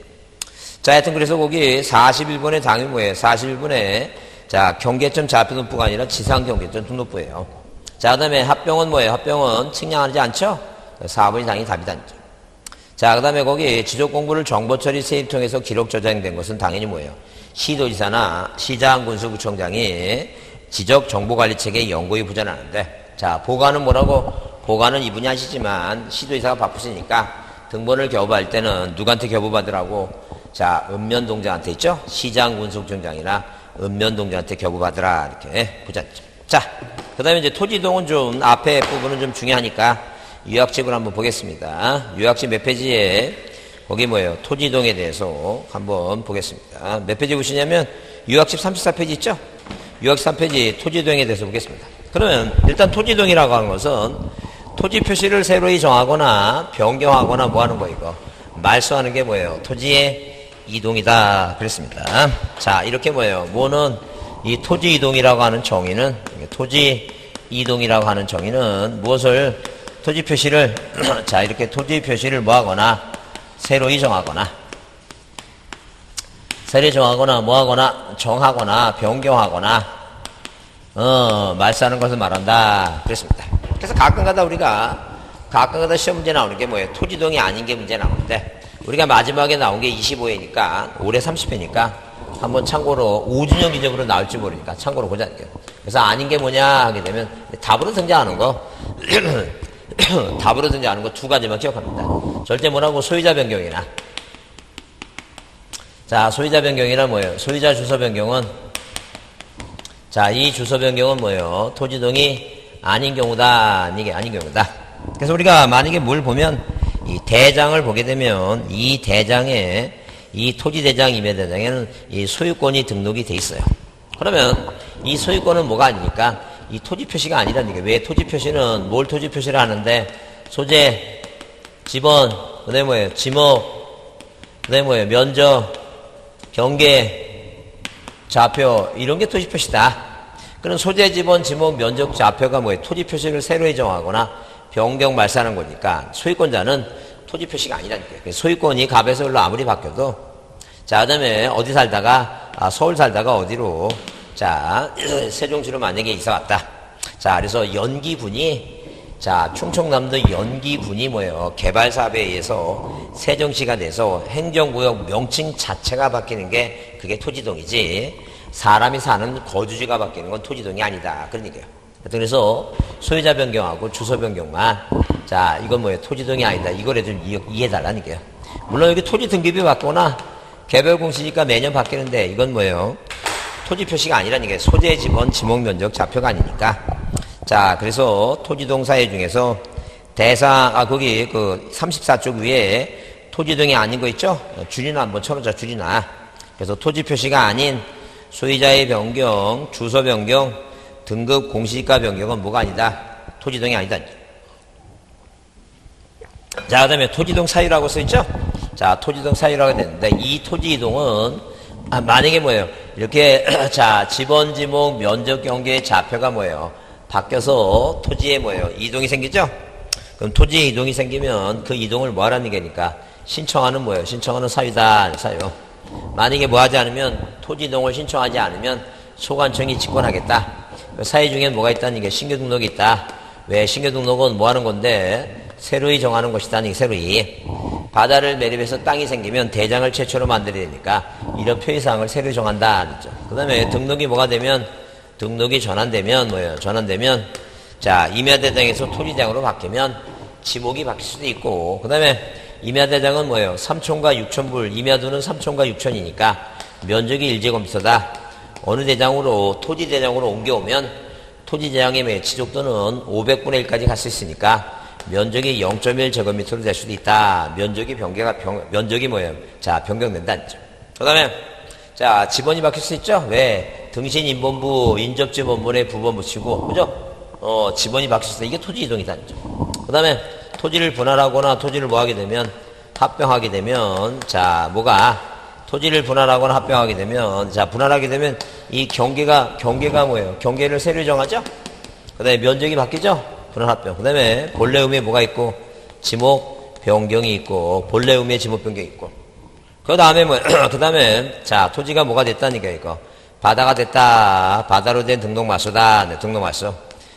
자, 하여튼 그래서 거기 41번의 당이 뭐예요? 41번에 자, 경계점 좌표등록부가 아니라 지상 경계점 등록부예요. 자, 그 다음에 합병은 뭐예요? 합병은 측량하지 않죠? 4번이 당연히 답이다. 자, 그 다음에 거기 지적 공부를 정보 처리 세입 통해서 기록 저장된 것은 당연히 뭐예요? 시도지사나 시장 군수구청장이 지적 정보관리체계 연구에 부전하는데, 자, 보관은 뭐라고? 보관은 이분이 하시지만 시도지사가 바쁘시니까 등본을 교부할 때는 누구한테 교부받으라고? 자, 읍면동장한테 있죠? 시장 군수구청장이나 읍면동장한테 교부받으라. 이렇게 부전죠. 자, 그 다음에 이제 토지이동은 좀 앞에 부분은 좀 중요하니까 요약집을 한번 보겠습니다. 요약집 몇 페이지에 거기 뭐예요? 토지이동에 대해서 한번 보겠습니다. 몇 페이지 보시냐면 요약집 34페이지 있죠? 요약집 3페이지 토지이동에 대해서 보겠습니다. 그러면 일단 토지이동이라고 하는 것은 토지 표시를 새로이 정하거나 변경하거나 뭐 하는 거 이거 말소하는 게 뭐예요? 토지의 이동이다 그랬습니다. 자, 이렇게 뭐예요? 뭐는 이 토지 이동이라고 하는 정의는 무엇을 토지 표시를 자, 이렇게 토지 표시를 뭐 하거나 새로이 정하거나 뭐 하거나 정하거나 변경하거나 말소하는 것을 말한다 그랬습니다. 그래서 가끔가다 시험 문제 나오는 게 뭐예요? 토지동이 아닌 게 문제 나오는데 우리가 마지막에 나온 게 25회니까 올해 30회니까 한번 참고로 5주년 기념으로 나올지 모르니까 참고로 보자는 거예요. 그래서 아닌 게 뭐냐 하게 되면 답으로 등장하는 거 답으로 등장하는 거 2가지만 기억합니다. 절대 뭐라고? 소유자 변경이나 자, 소유자 변경이란 뭐예요? 소유자 주소 변경은 자, 이 주소 변경은 뭐예요? 토지동이 아닌 경우다. 이게 아닌 경우다. 그래서 우리가 만약에 뭘 보면 이 대장을 보게 되면 이 대장에 이 토지대장, 임야대장에는 이 소유권이 등록이 돼 있어요. 그러면 이 소유권은 뭐가 아닙니까? 이 토지 표시가 아니라는 게. 왜 토지 표시는 뭘 토지 표시를 하는데 소재, 지번, 그 다음에 뭐예요? 지목, 그 다음에 뭐예요? 면적, 경계, 좌표 이런 게 토지 표시다. 그럼 소재, 지번, 지목, 면적, 좌표가 뭐예요? 토지 표시를 새로 정하거나 변경 말소하는 거니까 소유권자는 토지 표시가 아니라는 거예요. 소유권이 갑에서 을로 아무리 바뀌어도 자, 그 다음에 어디 살다가 서울 살다가 어디로 자, 세종시로 만약에 이사 왔다. 자, 그래서 연기군이 자, 충청남도 연기군이 뭐예요? 개발사업에 의해서 세종시가 돼서 행정구역 명칭 자체가 바뀌는 게 그게 토지동이지 사람이 사는 거주지가 바뀌는 건 토지동이 아니다. 그런 얘기예요. 그래서 소유자 변경하고 주소 변경만 자, 이건 뭐예요? 토지동이 아니다. 이거를 좀 이해해달라는 얘기예요. 물론 여기 토지 등급이 바뀌거나 개별 공시지가 매년 바뀌는데 이건 뭐예요? 토지 표시가 아니라니까. 소재, 지번, 지목, 면적, 좌표가 아니니까. 자, 그래서 토지동 사유 중에서 거기 그 34쪽 위에 토지동이 아닌 거 있죠? 줄이나 한번 쳐놓자, 줄이나. 그래서 토지 표시가 아닌 소유자의 변경, 주소 변경, 등급 공시지가 변경은 뭐가 아니다? 토지동이 아니다. 자, 그 다음에 토지동 사유라고 써있죠? 자, 토지동 사유라고 되는데, 이 토지 이동은, 만약에 뭐예요? 이렇게, 자, 지번, 지목, 면적, 경계, 좌표가 뭐예요? 바뀌어서 토지에 뭐예요? 이동이 생기죠? 그럼 토지 이동이 생기면 그 이동을 뭐 하라는 얘기니까? 신청하는 뭐예요? 신청하는 사유다, 사유. 만약에 뭐 하지 않으면, 토지 이동을 신청하지 않으면 소관청이 직권하겠다. 사유 중에 뭐가 있다는 게 신규 등록이 있다. 왜? 신규 등록은 뭐 하는 건데? 새로이 정하는 것이다. 새로이. 바다를 매립해서 땅이 생기면 대장을 최초로 만들어야 되니까 이런 표의사항을 새로이 정한다. 그 다음에 등록이 뭐가 되면, 등록이 전환되면 뭐예요? 전환되면, 자, 임야대장에서 토지장으로 바뀌면 지목이 바뀔 수도 있고, 그 다음에 임야대장은 뭐예요? 3촌과 6촌불, 임야도는 3촌과 6촌이니까 면적이 1제곱미터다. 어느 대장으로, 토지대장으로 옮겨오면 토지대장의 지족도는 500분의 1까지 갈 수 있으니까 면적이 0.1제곱미터로 될 수도 있다. 면적이 뭐예요? 자, 변경된다. 그 다음에, 자, 지번이 바뀔 수 있죠? 왜? 등신 인본부, 인접지번본에 부번 붙이고, 그죠? 지번이 바뀔 수 있다. 이게 토지 이동이다. 그 다음에, 토지를 분할하거나 토지를 뭐 하게 되면, 합병하게 되면, 자, 토지를 분할하거나 합병하게 되면, 자, 분할하게 되면, 이 경계가 뭐예요? 경계를 새로 정하죠? 그 다음에 면적이 바뀌죠? 분할합병. 그 다음에 본래 의미에 뭐가 있고, 지목 변경이 있고, 본래 의미에 지목 변경이 있고. 그 다음에 그 다음에, 자, 토지가 뭐가 됐다니까, 이거. 바다가 됐다. 바다로 된 등록말소다. 네, 등록말소.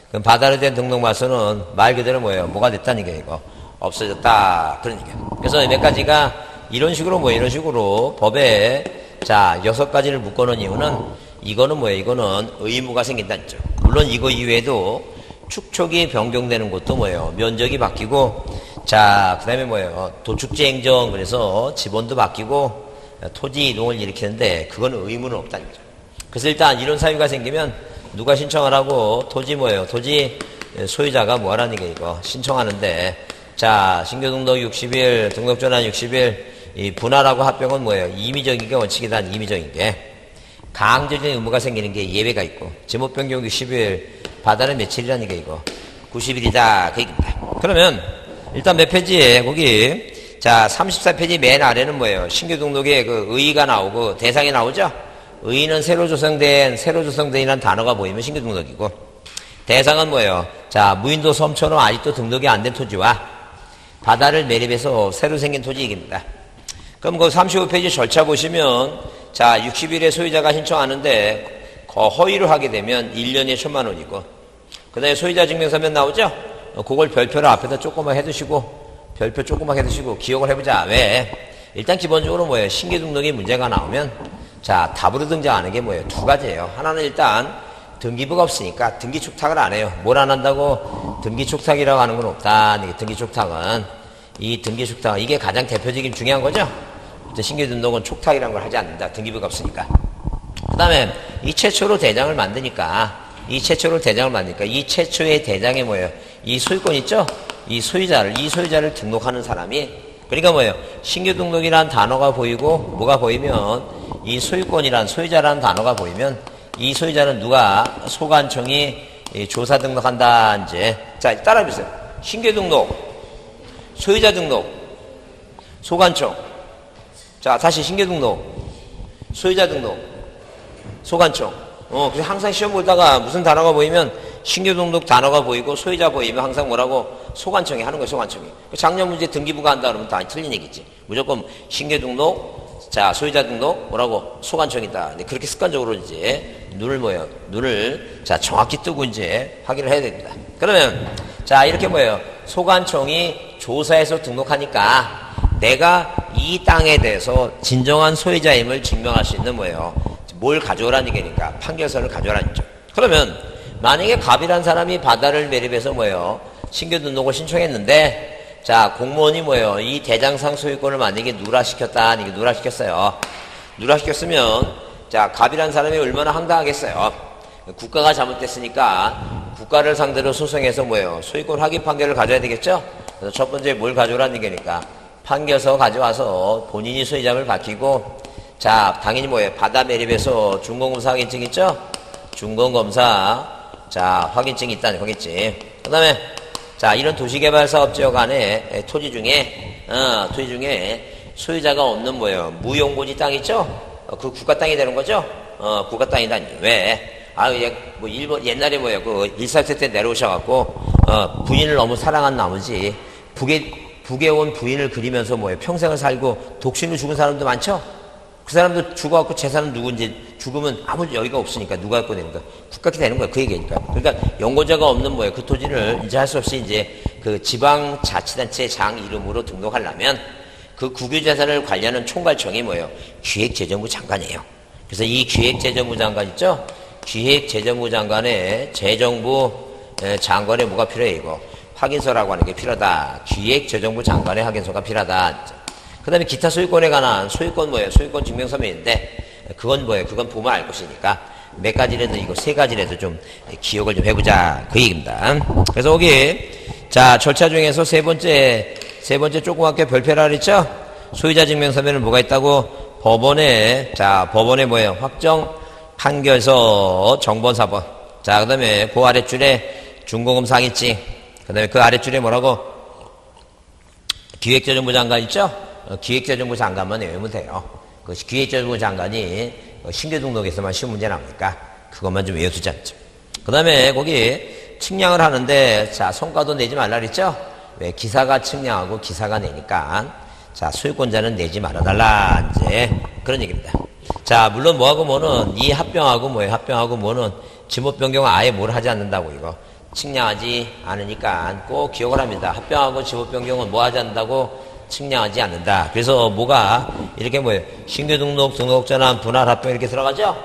그럼 바다로 된 등록말소는 말 그대로 뭐예요? 뭐가 됐다니까, 이거. 없어졌다. 그러니까. 그래서 몇 가지가 이런 식으로 법에, 자, 6가지를 묶어놓은 이유는, 이거는 뭐예요? 이거는 의무가 생긴다는 죠. 물론 이거 이외에도 축척이 변경되는 것도 뭐예요? 면적이 바뀌고, 자, 그 다음에 뭐예요? 도축지 행정, 그래서 지번도 바뀌고, 토지 이동을 일으키는데, 그건 의무는 없다는 거죠. 그래서 일단 이런 사유가 생기면, 누가 신청하라고? 토지 뭐예요? 토지 소유자가 뭐 하라는 게 이거? 신청하는데, 자, 신규 등록 60일, 등록 전환 60일, 이 분할하고 합병은 뭐예요? 임의적인 게 원칙이다, 임의적인 게. 강제적인 의무가 생기는 게 예외가 있고, 지목 변경 60일, 바다는 며칠이라는 게 이거 90일이다 그 얘기입니다. 그러면 일단 몇 페이지에 거기 자 34페이지 맨 아래는 뭐예요? 신규 등록에 그 의의가 나오고 대상이 나오죠? 의의는 새로 조성된이라는 단어가 보이면 신규 등록이고, 대상은 뭐예요? 자, 무인도 섬처럼 아직도 등록이 안 된 토지와 바다를 매립해서 새로 생긴 토지 얘기입니다. 그럼 그 35페이지 절차 보시면, 자, 60일에 소유자가 신청하는데 허위를 하게 되면 1년에 1,000만 원이고, 그 다음에 소유자 증명서면 나오죠? 그걸 별표를 앞에다 조그맣게 해두시고, 별표 조그맣게 해두시고, 기억을 해보자. 왜? 일단 기본적으로 뭐예요? 신규 등록이 문제가 나오면, 자, 답으로 등장하는 게 뭐예요? 2가지예요. 하나는 일단 등기부가 없으니까 등기 축탁을 안 해요. 뭘 안 한다고? 등기 축탁이라고 하는 건 없다. 등기 축탁은, 이 등기 축탁은, 이게 가장 대표적인 중요한 거죠? 신규 등록은 축탁이라는 걸 하지 않는다. 등기부가 없으니까. 그 다음에 이 최초로 대장을 만드니까 이 최초의 대장이 뭐예요? 이 소유권 있죠? 이 소유자를 등록하는 사람이, 그러니까 뭐예요? 신규 등록이라는 단어가 보이고, 뭐가 보이면, 이 소유자라는 단어가 보이면, 이 소유자는 누가? 소관청이 조사 등록한다, 이제. 자, 따라해보세요. 신규 등록, 소유자 등록, 소관청. 자, 다시 신규 등록, 소유자 등록, 소관청. 그래서 항상 시험 보다가 무슨 단어가 보이면 신규 등록 단어가 보이고 소유자 보이면 항상 뭐라고? 소관청이 하는 거예요, 소관청이. 작년 문제 등기부가 한다 그러면 다 틀린 얘기지. 무조건 신규 등록, 자, 소유자 등록, 뭐라고? 소관청이다. 근데 그렇게 습관적으로 이제 눈을 자, 정확히 뜨고 이제 확인을 해야 됩니다. 그러면, 자, 이렇게 뭐예요? 소관청이 조사해서 등록하니까 내가 이 땅에 대해서 진정한 소유자임을 증명할 수 있는 뭐예요? 뭘 가져오라는 얘기니까 판결서를 가져오라는 얘기죠. 그러면 만약에 갑이란 사람이 바다를 매립해서 뭐예요? 신규 등록을 신청했는데 자, 공무원이 뭐예요? 이 대장상 소유권을 만약에 누락시켰다. 이게 누락시켰어요. 누락시켰으면, 자, 갑이라는 사람이 얼마나 황당하겠어요. 국가가 잘못됐으니까 국가를 상대로 소송해서 뭐예요? 소유권 확인 판결을 가져야 되겠죠? 그래서 첫 번째 뭘 가져오라는 얘기니까 판결서 가져와서 본인이 소유자를 밝히고, 자, 당연히 뭐예요? 바다 매립에서 준공검사 확인증 있죠? 준공검사, 자, 확인증이 있다는 거겠지. 그 다음에, 자, 이런 도시개발사업지역 안에 토지 중에 소유자가 없는 뭐예요? 무용고지 땅 있죠? 그 국가 땅이 되는 거죠? 국가 땅이다니. 왜? 뭐 일본 옛날에 뭐예요? 그 1사태 때 내려오셔갖고 부인을 너무 사랑한 나머지 북에 온 부인을 그리면서 뭐예요? 평생을 살고 독신으로 죽은 사람도 많죠? 그 사람도 죽어갖고 재산은 누군지 죽으면 아무 여기가 없으니까 누가 갖고 되는 거야? 국가가 되는 거야. 그 얘기니까. 그러니까 연고자가 없는 뭐예요? 그 토지를 이제 할 수 없이 이제 그 지방자치단체 장 이름으로 등록하려면 그 국유재산을 관리하는 총괄청이 뭐예요? 기획재정부 장관이에요. 그래서 이 기획재정부 장관 있죠? 기획재정부 장관의 재정부 장관의 뭐가 필요해 이거? 확인서라고 하는 게 필요하다. 기획재정부 장관의 확인서가 필요하다. 그 다음에 기타 소유권에 관한 소유권 뭐예요? 소유권 증명서면인데 그건 뭐예요? 그건 보면 알 것이니까 몇 가지라도 이거 세 가지라도 좀 기억을 좀 해보자 그 얘기입니다. 그래서 거기 자 절차 중에서 세 번째 조그맣게 별표라 그랬죠? 소유자 증명서면은 뭐가 있다고? 법원에 뭐예요? 확정 판결서 정번 4번. 자, 그 다음에 그 아랫줄에 준공검사 확인증. 그 다음에 그 아랫줄에 뭐라고? 기획재정부 장관 있죠? 기획재정부 장관만 외우면 돼요. 그 기획재정부 장관이 신규 등록에서만 쉬운 문제 나오니까 그것만 좀 외워두자. 그 다음에 거기 측량을 하는데 자, 성과도 내지 말라 그랬죠? 왜? 기사가 측량하고 기사가 내니까 자, 소유권자는 내지 말아달라. 이제 그런 얘기입니다. 자, 물론 뭐하고 뭐는 이 합병하고 뭐예요? 합병하고 뭐는 지목 변경은 아예 뭘 하지 않는다고 이거. 측량하지 않으니까 꼭 기억을 합니다. 합병하고 지목 변경은 뭐 하지 않는다고? 측량하지 않는다. 그래서 뭐가 이렇게 뭐예요? 신규 등록, 등록전환, 분할 합병 이렇게 들어가죠?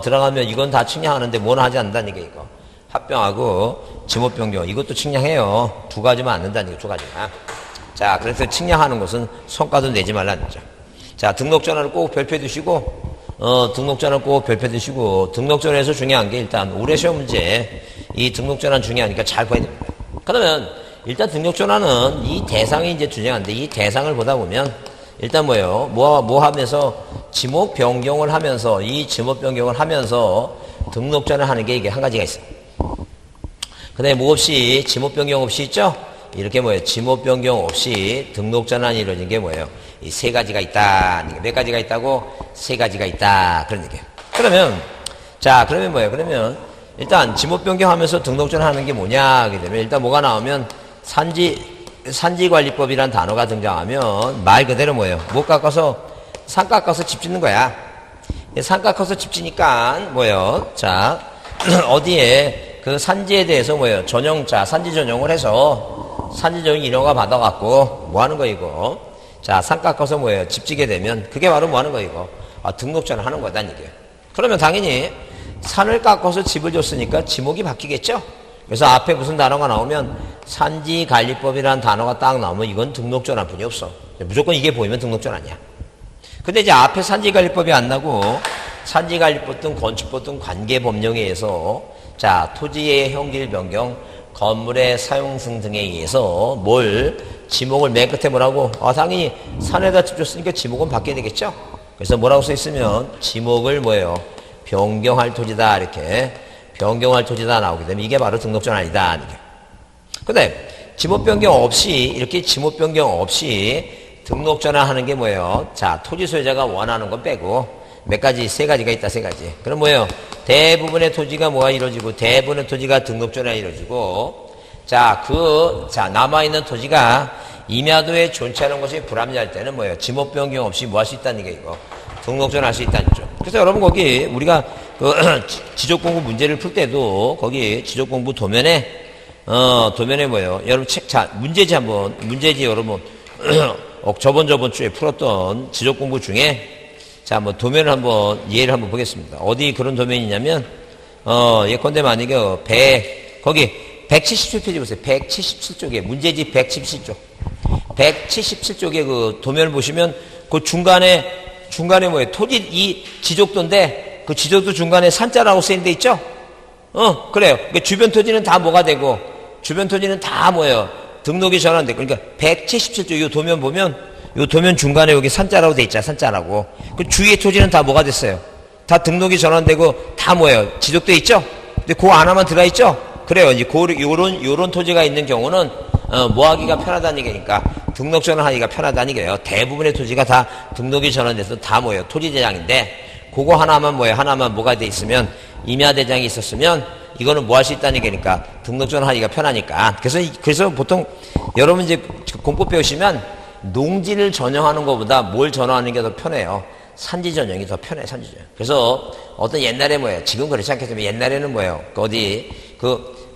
들어가면 이건 다 측량하는데 뭐는 하지 않는다는 게 이거. 합병하고 지목 변경 이것도 측량해요. 두 가지만 않는다는 게 두 가지만. 자, 그래서 측량하는 것은 성과도 내지 말라는 거죠. 자, 등록전환을 꼭 별표해 두시고 등록전환 꼭 별표해 두시고 등록전환에서 중요한 게 일단 올해 시험 문제 이 등록전환 중요하니까 잘 봐야 됩니다. 그러면 일단 등록전환은 이 대상이 이제 중요한데 이 대상을 보다 보면 일단 뭐예요? 뭐 하면서 지목 변경을 하면서 이 지목 변경을 하면서 등록전환 하는 게 이게 한 가지가 있어요. 그 다음에 뭐 없이 지목 변경 없이 있죠? 이렇게 뭐예요? 지목 변경 없이 등록전환이 이루어진 게 뭐예요? 이 세 가지가 있다. 몇 가지가 있다고? 세 가지가 있다. 그런 얘기예요. 그러면 뭐예요? 그러면 일단 지목 변경하면서 등록전환 하는 게 뭐냐 하게 되면 일단 뭐가 나오면 산지관리법이란 단어가 등장하면 말 그대로 뭐예요? 못 깎아서 산 깎아서 집 짓는 거야. 산 깎아서 집 짓니까 뭐예요? 자 어디에 그 산지에 대해서 뭐예요? 산지 전용을 해서 산지 전용 인허가 받아갖고 뭐 하는 거 이거? 자, 산 깎아서 뭐예요? 집 지게 되면 그게 바로 뭐 하는 거 이거? 등록전환 하는 거다 이게. 그러면 당연히 산을 깎아서 집을 줬으니까 지목이 바뀌겠죠? 그래서 앞에 무슨 단어가 나오면 산지관리법이라는 단어가 딱 나오면 이건 등록전환뿐이 없어. 무조건 이게 보이면 등록전환이야. 근데 이제 앞에 산지관리법이 안 나고 산지관리법 등 건축법 등 관계법령에 의해서 자, 토지의 형질 변경, 건물의 사용승 등에 의해서 지목을 맨 끝에 뭐라고? 당연히 산에다 집 줬으니까 지목은 바뀌어야 되겠죠? 그래서 뭐라고 써 있으면 지목을 뭐예요? 변경할 토지다 이렇게 변경할 토지다 나오게 되면 이게 바로 등록전환이다. 근데 지목 변경 없이 이렇게 지목 변경 없이 등록전환 하는 게 뭐예요? 자, 토지 소유자가 원하는 건 빼고 몇 가지? 세 가지가 있다. 세 가지. 그럼 뭐예요? 대부분의 토지가 뭐가 이루어지고 대부분의 토지가 등록전환이 이루어지고 자, 남아있는 토지가 임야도에 존재하는 것이 불합리할 때는 뭐예요? 지목 변경 없이 뭐 할 수 있다는 게 이거. 등록전환 할 수 있다는 거죠. 그래서 여러분 거기 우리가 그 지적공부 문제를 풀 때도 거기 지적공부 도면에 뭐예요? 여러분 문제지 여러분 저번 주에 풀었던 지적공부 중에 자, 한번 도면을 한번 이해를 한번 보겠습니다. 어디 그런 도면이냐면 예컨대 만약에 거기 177페이지 보세요. 177쪽에 문제지 177쪽. 177쪽에 그 도면을 보시면 그 중간에 뭐예요? 토지 이 지족도인데 그 지족도 중간에 산자라고 쓰인 데 있죠? 그래요. 그러니까 주변 토지는 다 뭐가 되고 주변 토지는 다 뭐예요? 등록이 전환돼. 그러니까 177쪽 이 도면 보면 이 도면 중간에 여기 산자라고 돼 있잖아. 산자라고. 그 주위의 토지는 다 뭐가 됐어요? 다 등록이 전환되고 다 뭐예요? 지족돼 있죠? 근데 그 하나만 들어 있죠? 그래요. 이제 요런 토지가 있는 경우는 뭐 하기가 편하다는 얘기니까 등록 전환하기가 편하다는 얘기예요. 대부분의 토지가 다 등록이 전환돼서 다 뭐예요? 토지 대장인데 그거 하나만 뭐예요? 하나만 뭐가 돼 있으면 임야 대장이 있었으면 이거는 뭐 할 수 있다는 얘기니까 등록 전환하기가 편하니까. 그래서 보통 여러분 이제 공법 배우시면 농지를 전형하는 것보다 뭘 전형하는 게 더 편해요. 산지 전형이 더 편해, 산지 전형. 그래서 어떤 옛날에 뭐예요? 지금 그렇지 않겠지만 옛날에는 뭐예요? 그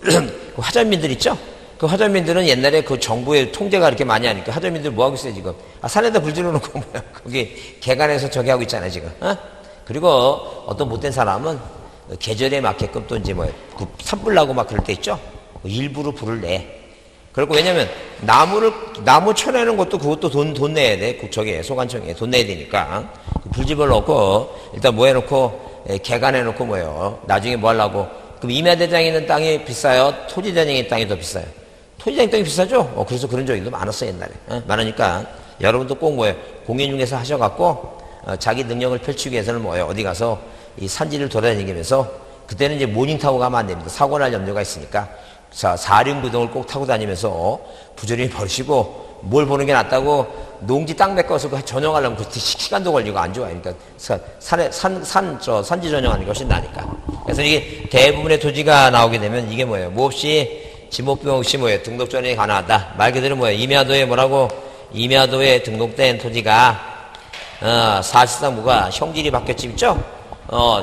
화전민들 있죠? 그 화전민들은 옛날에 그 정부의 통제가 이렇게 많이 하니까 화전민들 뭐 하고 있어요, 지금? 산에다 불 질러놓고 뭐야? 거기 개간에서 저기 하고 있잖아요, 지금. 그리고 어떤 못된 사람은 계절에 맞게끔 또 이제 그 산불 나고 막 그럴 때 있죠? 일부러 불을 내. 그리고 왜냐면 나무 쳐내는 것도 그것도 돈 내야 돼. 저기 소관청에 돈 내야 되니까. 불 집어넣고 일단 뭐 해놓고 개간해놓고 뭐예요. 나중에 뭐 하려고. 그럼 임야대장에 있는 땅이 비싸요? 토지대장에 있는 땅이 더 비싸요? 토지대장 땅이 비싸죠? 그래서 그런 적도 많았어 옛날에. 많으니까 여러분도 꼭 뭐예요. 공인중개사 하셔갖고 자기 능력을 펼치기 위해서는 뭐예요. 어디 가서 이 산지를 돌아다니면서 그때는 이제 모닝타고 가면 안 됩니다. 사고 날 염려가 있으니까. 자, 4륜구동을 꼭 타고 다니면서 부지런히 버리시고 뭘 보는 게 낫다고 농지 땅 메꿔서 전용하려면 그 시간도 걸리고 안 좋아요. 그러니까 산지 전용하는 게 훨씬 나니까. 그래서 이게 대부분의 토지가 나오게 되면 이게 뭐예요? 몹시 지목병 없이 뭐예요? 등록 전환이 가능하다. 말 그대로 뭐예요? 임야도에 뭐라고? 임야도에 등록된 토지가 사실상 뭐가 형질이 바뀌었지 있죠?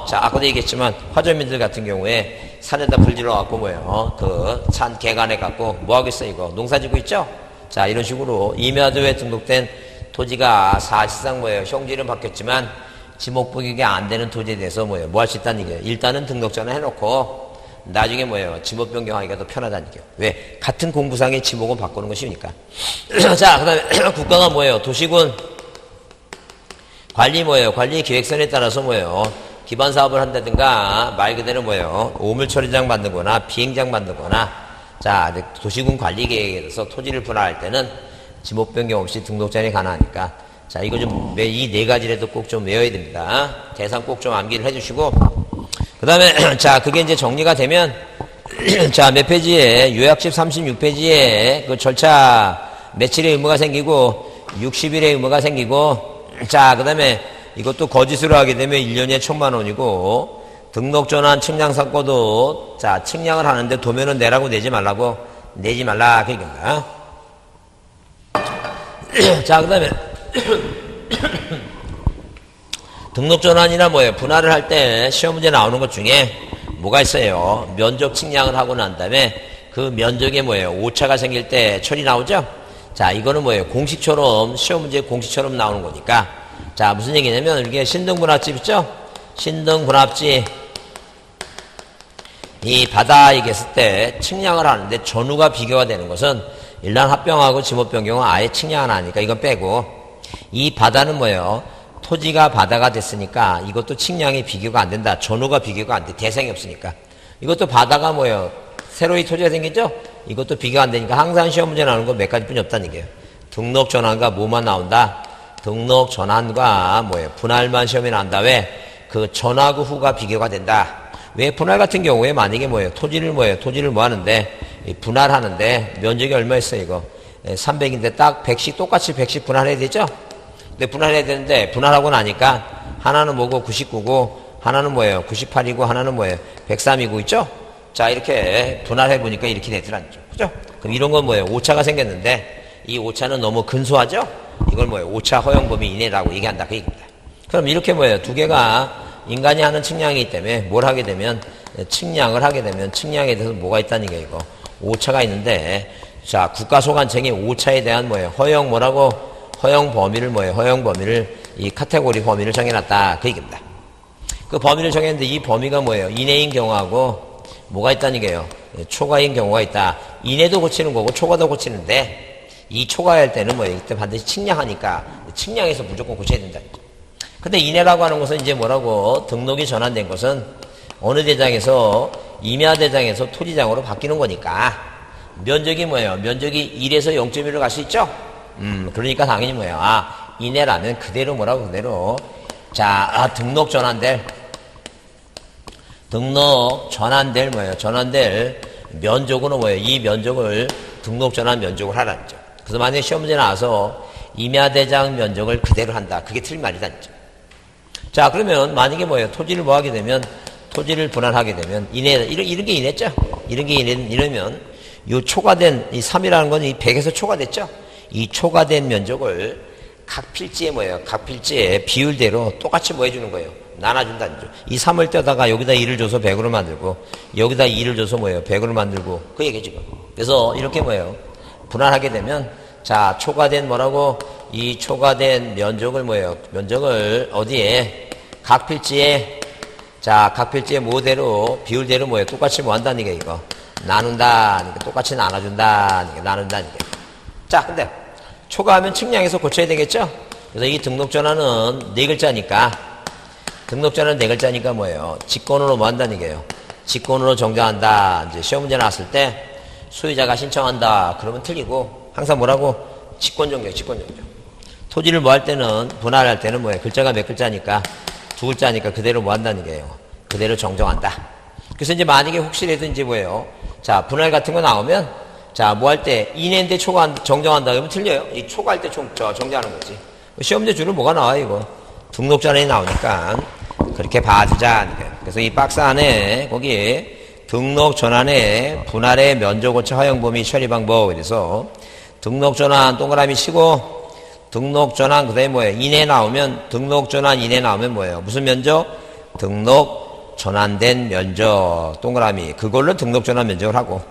자, 아까도 얘기했지만 화전민들 같은 경우에 산에다 불 질러갖고 뭐예요? 그 산 개간해 갖고 뭐 하겠어 이거? 농사 짓고 있죠? 자, 이런 식으로 임야도에 등록된 토지가 사실상 뭐예요? 형질은 바뀌었지만 지목복이가 안 되는 토지에 대해서 뭐예요? 뭐 할 수 있다는 얘기예요? 일단은 등록 전환 해놓고 나중에 뭐예요? 지목 변경하기가 더 편하다는 얘기예요. 왜? 같은 공부상의 지목은 바꾸는 거 쉬우니까. 자, 그 다음에 국가가 뭐예요? 도시군 관리 뭐예요? 관리 계획선에 따라서 뭐예요? 기반 사업을 한다든가 말 그대로 뭐예요? 오물 처리장 만들거나 비행장 만들거나 자 도시군 관리 계획에 대해서 토지를 분할할 때는 지목 변경 없이 등록 전환이 가능하니까 자 이거 좀 이 네 가지라도 꼭 좀 외워야 됩니다. 대상 꼭 좀 암기를 해주시고 그 다음에 자 그게 이제 정리가 되면 자 몇 페이지에 요약집 36페이지에 그 절차 며칠의 의무가 생기고 60일의 의무가 생기고 자, 그 다음에 이것도 거짓으로 하게 되면 1년에 1,000만 원이고 등록 전환 측량 사건도 자, 측량을 하는데 도면은 내라고 내지 말라 그 얘기입니다. 자, 그 다음에 등록 전환이나 뭐예요? 분할을 할 때 시험 문제 나오는 것 중에 뭐가 있어요? 면적 측량을 하고 난 다음에 그 면적에 뭐예요? 오차가 생길 때 처리 나오죠? 자, 이거는 뭐예요? 공식처럼, 시험 문제 공식처럼 나오는 거니까. 자, 무슨 얘기냐면, 이게 신등분합집 있죠? 신등분합집. 이 바다에 있을 때 측량을 하는데 전후가 비교가 되는 것은 일반 합병하고 지목 변경은 아예 측량을 안 하니까 이건 빼고 이 바다는 뭐예요? 토지가 바다가 됐으니까 이것도 측량이 비교가 안 된다. 전후가 비교가 안 돼. 대상이 없으니까. 이것도 바다가 뭐예요? 새로이 토지가 생겼죠? 이것도 비교가 안 되니까 항상 시험 문제 나오는 거 몇 가지뿐이 없다는 얘기예요. 등록 전환과 뭐만 나온다? 등록 전환과 뭐예요? 분할만 시험에 나온다. 왜? 그 전하고 후가 비교가 된다. 왜 분할 같은 경우에 만약에 뭐예요? 토지를 뭐 하는데 분할하는데 면적이 얼마였어요 이거? 300인데 딱 100씩 똑같이 100씩 분할해야 되죠? 근데 분할해야 되는데 분할하고 나니까 하나는 뭐고 99고 하나는 뭐예요? 98이고 하나는 뭐예요? 103이고 있죠? 자, 이렇게 분할해 보니까 이렇게 되더라는 거죠. 그죠? 그럼 이런 건 뭐예요? 오차가 생겼는데 이 오차는 너무 근소하죠? 이걸 뭐예요? 오차 허용 범위 이내라고 얘기한다. 그 얘기입니다. 그럼 이렇게 뭐예요? 두 개가 인간이 하는 측량이기 때문에 뭘 하게 되면 측량을 하게 되면 측량에 대해서 뭐가 있다는 게 이거 오차가 있는데 자, 국가소관청이 오차에 대한 뭐예요? 허용 뭐라고? 허용 범위를 뭐예요? 허용 범위를 이 카테고리 범위를 정해놨다. 그 얘기입니다. 그 범위를 정했는데 이 범위가 뭐예요? 이내인 경우하고 뭐가 있다는 게요? 초과인 경우가 있다. 이내도 고치는 거고 초과도 고치는데 이 초과할 때는 뭐예요? 이때 반드시 측량하니까 측량해서 무조건 고쳐야 된다. 근데 인해라고 하는 것은 이제 뭐라고? 등록이 전환된 것은 어느 대장에서 임야대장에서 토지장으로 바뀌는 거니까 면적이 뭐예요? 면적이 1에서 0.1로 갈 수 있죠? 그러니까 당연히 뭐예요? 인해라면 그대로 뭐라고 그대로 자, 등록 전환될 뭐예요? 전환될 면적으로 뭐예요? 이 면적을 등록 전환 면적을 하라는 거죠. 그래서 만약에 시험 문제 나와서 임야대장 면적을 그대로 한다. 그게 틀린 말이다는 거죠. 자, 그러면 만약에 뭐예요? 토지를 뭐 하게 되면 토지를 분할하게 되면 이런 게 인했죠? 이러면 요 초과된 이 3이라는 건 이 100에서 초과됐죠? 이 초과된 면적을 각 필지에 뭐예요? 각 필지에 비율대로 똑같이 뭐 해주는 거예요? 나눠준다는 거죠. 이 3을 떼다가 여기다 2를 줘서 100으로 만들고 여기다 2를 줘서 뭐예요? 100으로 만들고 그 얘기죠. 그래서 이렇게 뭐예요? 분할하게 되면 자, 초과된 뭐라고? 이 초과된 면적을 뭐예요? 면적을 어디에? 각 필지에 자, 각 필지의 모대로 비율대로 뭐예요? 똑같이 뭐 한다는 게 이거 나눈다. 똑같이 나눠준다. 나눈다. 자, 근데 초과하면 측량해서 고쳐야 되겠죠? 그래서 이 등록 전환은 4글자니까 등록 전환은 4글자니까 뭐예요? 직권으로 뭐 한다는 얘기예요? 직권으로 정정한다. 이제 시험 문제 나왔을 때 소유자가 신청한다. 그러면 틀리고 항상 뭐라고? 직권 정정. 토지를 뭐 할 때는 분할할 때는 뭐예요? 글자가 몇 글자니까 2글자니까 그대로 뭐 한다는 얘기예요? 그대로 정정한다. 그래서 이제 만약에 혹시라도 이제 뭐예요? 자, 분할 같은 거 나오면 자, 뭐 할 때 인해인데 초과 정정한다 그러면 틀려요. 이 초과할 때 정정하는 거지. 시험 문제 줄은 뭐가 나와요, 이거? 등록 전환이 나오니까 그렇게 봐주자. 그래서 이 박스 안에 거기 등록 전환의 분할의 면적 오차 허용 범위 처리 방법. 그래서 등록 전환 동그라미 치고 등록 전환 그다음에 뭐예요? 인해 나오면 등록 전환 인해 나오면 뭐예요? 무슨 면적? 등록 전환된 면적 동그라미 그걸로 등록 전환 면적을 하고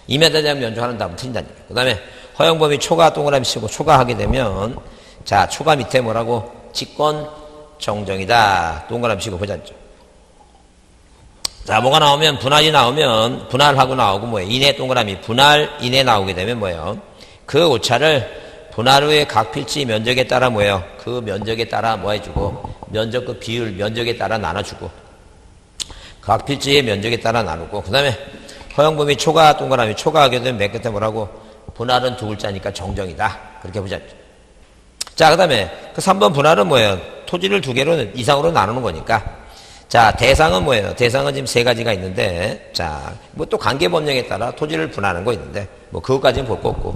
임야대장 면적하는 다음 틀린다니까. 그 다음에 허용 범위 초과 동그라미 치고 초과하게 되면 자, 초과 밑에 뭐라고? 직권 정정이다. 동그라미 치고 보자죠. 자, 뭐가 나오면 분할이 나오면 분할하고 나오고 뭐예요? 인해 동그라미 분할 인해 나오게 되면 뭐예요? 그 오차를 분할 후에 각 필지 면적에 따라 뭐예요? 그 면적에 따라 뭐 해주고 면적 그 비율 면적에 따라 나눠주고 각 필지의 면적에 따라 나누고 그 다음에 허용 범위 초과 동그라미 초과하게 되면 맨 끝에 뭐라고? 분할은 2글자니까 정정이다. 그렇게 보자. 자, 그 다음에 그 3번 분할은 뭐예요? 토지를 2개로 이상으로 나누는 거니까. 자, 대상은 뭐예요? 대상은 지금 3가지가 있는데, 자, 뭐 또 관계법령에 따라 토지를 분할하는 거 있는데, 뭐 그것까지는 볼 거 없고.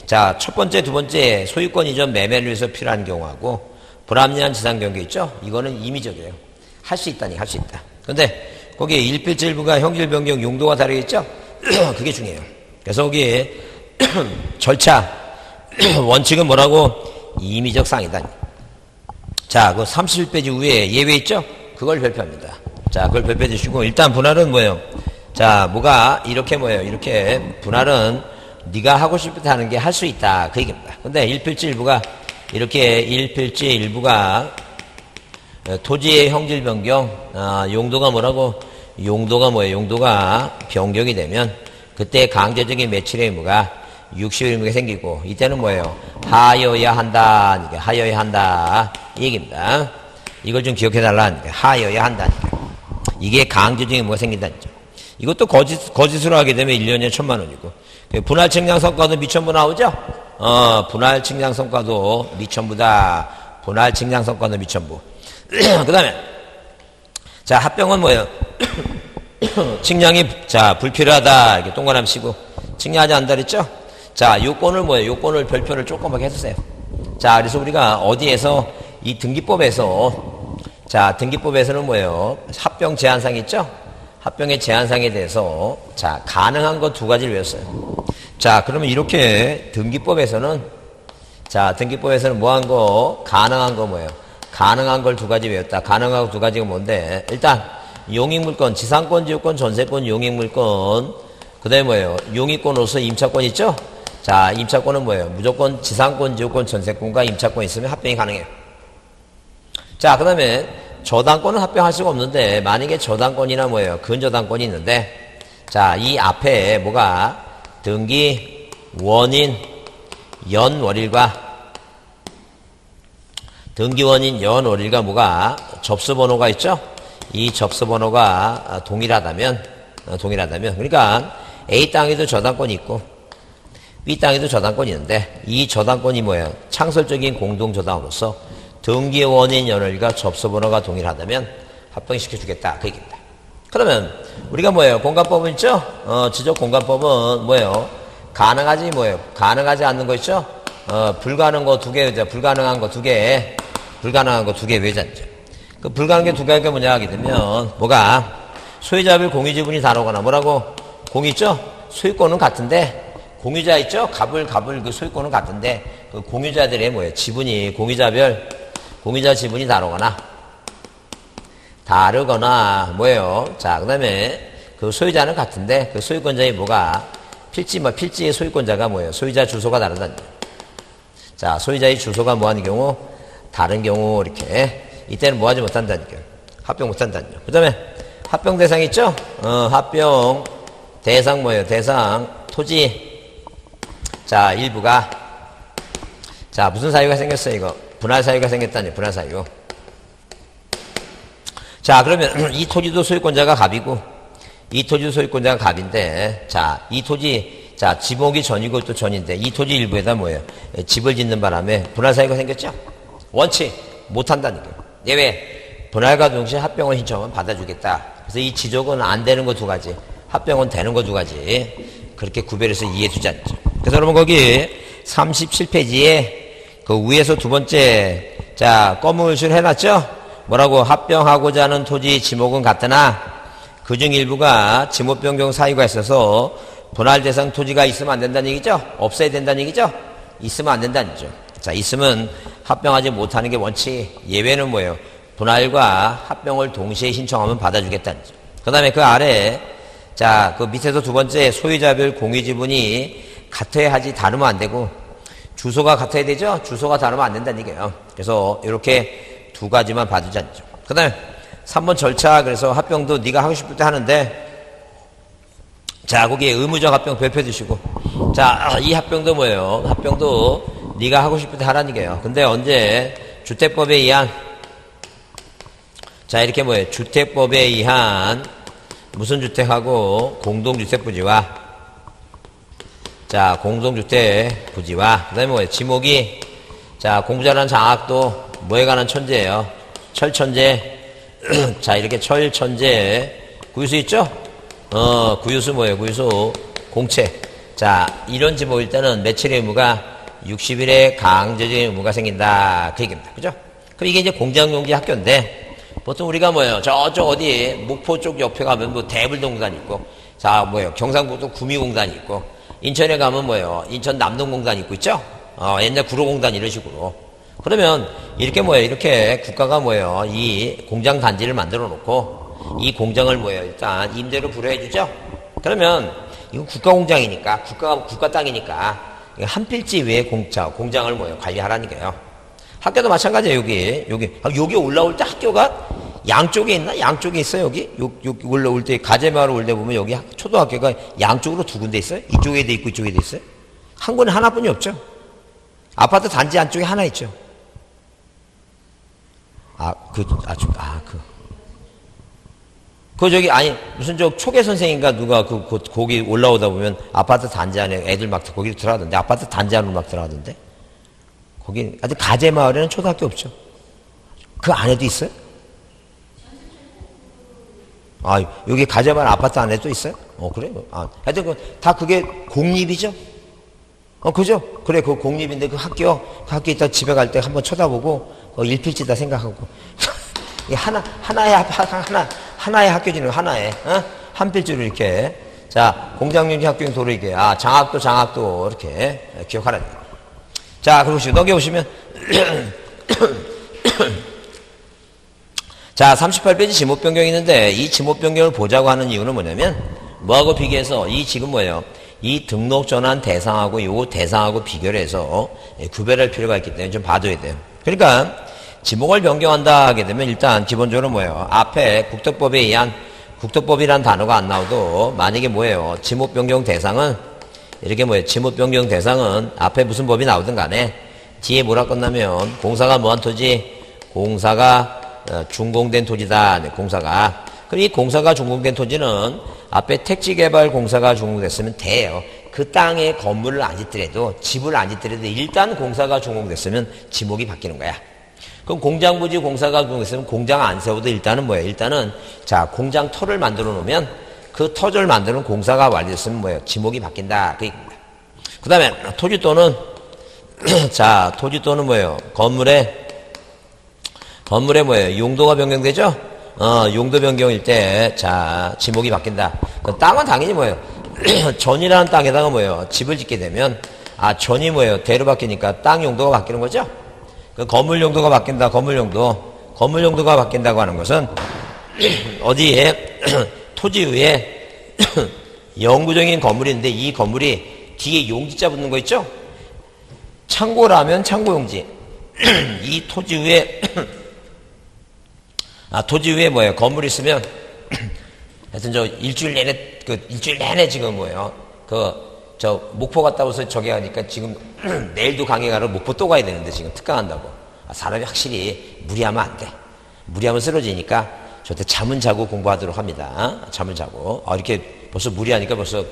자, 첫 번째, 두 번째, 소유권 이전 매매를 위해서 필요한 경우하고, 불합리한 지상 경계 있죠? 이거는 임의적이에요. 할 수 있다니, 할 수 있다. 근데, 거기에 일필지 일부가 형질 변경 용도가 다르겠죠? 그게 중요해요. 그래서 거기에, 절차, 원칙은 뭐라고? 임의적 사항이다. 자, 그 31페이지 위에 예외 있죠? 그걸 별표합니다. 자, 그걸 별표해 주시고, 일단 분할은 뭐예요? 자, 뭐가, 이렇게 뭐예요? 이렇게, 분할은 네가 하고 싶을 때 하는 게 할 수 있다. 그 얘기입니다. 근데 일필지 일부가, 이렇게 일필지 일부가, 토지의 형질 변경, 용도가 뭐라고? 용도가 뭐예요? 용도가 변경이 되면, 그때 강제적인 매출의 의무가 60일 의무가 생기고, 이때는 뭐예요? 하여야 한다. 하여야 한다. 이 얘기입니다. 이걸 좀 기억해달라. 하여야 한다니까. 이게 강제적인 의무가 생긴다는 거죠. 이것도 거짓으로 하게 되면 1년에 1,000만 원이고. 분할 측량 성과도 미천부 나오죠? 분할 측량 성과도 미천부다. 분할 측량 성과도 미천부. 그 다음에, 자, 합병은 뭐예요? 측량이, 자, 불필요하다. 이렇게 동그라미 치고. 측량하지 않는다 그랬죠? 자, 요건을 뭐예요? 요건을 별표를 조그맣게 해주세요. 자, 그래서 우리가 어디에서 이 등기법에서 자, 등기법에서는 뭐예요? 합병 제한상이 있죠? 합병의 제한상에 대해서 자, 가능한 거 2가지를 외웠어요. 자, 그러면 이렇게 등기법에서는 자, 등기법에서는 뭐 한 거? 가능한 거 뭐예요? 가능한 걸 2가지 외웠다. 가능한 거 2가지가 뭔데? 일단 용익물권, 지상권, 지역권, 전세권, 용익물권 그 다음에 뭐예요? 용익권으로서 임차권 있죠? 자, 임차권은 뭐예요? 무조건 지상권, 지역권, 전세권과 임차권 있으면 합병이 가능해요. 자, 그 다음에 저당권은 합병할 수가 없는데 만약에 저당권이나 뭐예요? 근저당권이 있는데 자, 이 앞에 뭐가 등기, 원인, 연월일과 등기원인 연월일과 뭐가 접수번호가 있죠? 이 접수번호가 동일하다면 그러니까 A 땅에도 저당권이 있고 B 땅에도 저당권이 있는데 이 저당권이 뭐예요? 창설적인 공동저당으로서 등기원인 연월일과 접수번호가 동일하다면 합병시켜주겠다 그 얘기입니다. 그러면 우리가 뭐예요? 공간법은 있죠? 지적 공간법은 뭐예요? 가능하지 뭐예요? 가능하지 않는 거 있죠? 불가능한 거 두 개, 불가능한 거 두 개, 불가능한 거 두 개 외자죠. 그 불가능한 게 두 개가 뭐냐 하게 되면 뭐가 소유자별 공유지분이 다르거나 뭐라고 공유 있죠? 소유권은 같은데 공유자 있죠? 갑을 그 소유권은 같은데 그 공유자들의 뭐예요? 지분이 공유자 지분이 다르거나 뭐예요? 자, 그다음에 그 소유자는 같은데 그 소유권자의 뭐가 필지의 소유권자가 뭐예요? 소유자 주소가 다르다는 거예요. 자, 소유자의 주소가 뭐하는 경우? 다른 경우 이렇게 이때는 뭐하지 못한다는 거예요. 합병 못한다는 거예요. 그 다음에 합병 대상 있죠? 합병 대상 뭐예요? 대상 토지. 자, 일부가 자, 무슨 사유가 생겼어요, 이거? 분할 사유가 생겼다니, 분할 사유. 자, 그러면 이 토지도 소유권자가 갑이고 이 토지도 소유권자가 갑인데 자, 이 토지 자, 지목이 전이고 또 전인데 이 토지 일부에다 뭐예요? 집을 짓는 바람에 분할 사유가 생겼죠? 원칙 못한다는 거예요. 예외 분할과 동시에 합병을 신청은 받아주겠다. 그래서 이 지적은 안 되는 거 두 가지, 합병은 되는 거 두 가지 그렇게 구별해서 이해해 두지 않죠. 그래서 여러분 거기 37페이지에 그 위에서 두 번째 자, 검은 글씨로 해놨죠? 뭐라고? 합병하고자 하는 토지 지목은 같으나 그중 일부가 지목 변경 사유가 있어서 분할 대상 토지가 있으면 안 된다는 얘기죠? 없어야 된다는 얘기죠? 있으면 안 된다는 얘기죠. 자, 있으면 합병하지 못하는 게 원칙. 예외는 뭐예요? 분할과 합병을 동시에 신청하면 받아주겠다는 거죠. 그 다음에 그 아래 자, 그 밑에서 두 번째 소유자별 공유지분이 같아야 하지 다르면 안 되고 주소가 같아야 되죠? 주소가 다르면 안 된다는 얘기예요. 그래서 이렇게 두 가지만 봐주지 않죠. 그 다음에 3번 절차 그래서 합병도 네가 하고 싶을 때 하는데 자, 거기에 의무적 합병 별표 두시고 자, 이 합병도 뭐예요? 합병도 네가 하고 싶을 때 하라는 얘기예요. 근데 언제? 주택법에 의한 자, 이렇게 뭐예요? 주택법에 의한 무슨 주택하고 공동주택 부지와 자, 공동주택 부지와 그 다음에 뭐예요? 지목이 자, 공부자라는 장학도 뭐에 관한 천재예요? 철천재. 자, 이렇게 철천재 구유수 있죠? 구유수 뭐예요? 구유수 공채. 자, 이런 지목일 때는 며칠의 의무가 60일의 강제적인 의무가 생긴다 그 얘기입니다. 그죠? 그럼 이게 이제 공장용지 학교인데 보통 우리가 뭐예요? 저쪽 어디 목포 쪽 옆에 가면 뭐 대불동공단이 있고 자, 뭐예요? 경상북도 구미공단이 있고 인천에 가면 뭐예요? 인천 남동공단이 있고 있죠? 옛날 구로공단 이런 식으로. 그러면 이렇게 뭐예요? 이렇게 국가가 뭐예요? 이 공장 단지를 만들어 놓고 이 공장을 뭐예요? 일단 임대로 불허해 주죠? 그러면 이건 국가 공장이니까 국가 땅이니까 한 필지 외에 공장을 뭐예요? 관리하라는 거예요. 학교도 마찬가지예요. 여기 올라올 때 학교가 양쪽에 있나? 양쪽에 있어요. 여기 올라올 때 가재마을 올 때 보면 여기 초등학교가 양쪽으로 두 군데 있어요. 이쪽에도 있고 이쪽에도 있어요. 한 군데 하나뿐이 없죠. 아파트 단지 안쪽에 하나 있죠. 무슨 초계 선생인가 누가 거기 올라오다 보면 아파트 단지 안에 애들 막 거기 들어가던데, 아파트 단지 안으로 막 들어가던데? 거기, 아직 가재마을에는 초등학교 없죠. 그 안에도 있어요? 여기 가재마을 아파트 안에 또 있어요? 그래요? 하여튼 다 그게 공립이죠? 그죠? 그래, 그 공립인데 그 학교 있다 집에 갈 때 한번 쳐다보고, 일필지다 생각하고. 하나의 학교지는 하나의, 한 필지로 이렇게. 자, 공장용지 학교용 도로 이게, 장학도, 이렇게 기억하라. 자, 그러시고, 넘겨보시면. 자, 38페이지 지목 변경이 있는데, 이 지목 변경을 보자고 하는 이유는 뭐냐면, 뭐하고 비교해서, 이 지금 뭐예요? 이 등록 전환 대상하고 요 대상하고 비교를 해서 구별할 필요가 있기 때문에 좀 봐둬야 돼요. 그러니까 지목을 변경한다 하게 되면 일단 기본적으로 뭐예요? 앞에 국토법에 의한 국토법이란 단어가 안 나오도 만약에 뭐예요? 지목 변경 대상은 이렇게 뭐예요? 지목 변경 대상은 앞에 무슨 법이 나오든 간에 뒤에 뭐라 끝나면 공사가 뭐한 토지? 공사가 준공된 토지다. 네, 공사가. 그럼 이 공사가 준공된 토지는 앞에 택지개발 공사가 준공됐으면 돼요. 그 땅에 건물을 안 짓더라도 집을 안 짓더라도 일단 공사가 준공됐으면 지목이 바뀌는 거야. 그럼 공장 부지 공사가 준공됐으면 공장 안 세워도 일단은 뭐예요? 일단은 자 공장 터를 만들어 놓으면 그 터를 만드는 공사가 완료됐으면 뭐예요? 지목이 바뀐다. 그 다음에 토지 또는 자 토지 또는 뭐예요? 건물에 뭐예요? 용도가 변경되죠? 용도 변경일 때, 자, 지목이 바뀐다. 그 땅은 당연히 뭐예요? 전이라는 땅에다가 뭐예요? 집을 짓게 되면, 전이 뭐예요? 대로 바뀌니까 땅 용도가 바뀌는 거죠? 그 건물 용도가 바뀐다, 건물 용도. 건물 용도가 바뀐다고 하는 것은, 어디에, 토지 위에 영구적인 건물인데, 이 건물이 뒤에 용지자 붙는 거 있죠? 창고라면 창고용지. 이 토지 위에, 토지 위에 뭐예요? 건물이 있으면, 하여튼 일주일 내내 지금 뭐예요? 목포 갔다 와서 저기 하니까 지금 내일도 강의 가러 목포 또 가야 되는데 지금 특강한다고. 사람이 확실히 무리하면 안 돼. 무리하면 쓰러지니까 저때 잠은 자고 공부하도록 합니다. 잠을 자고. 이렇게 벌써 무리하니까 벌써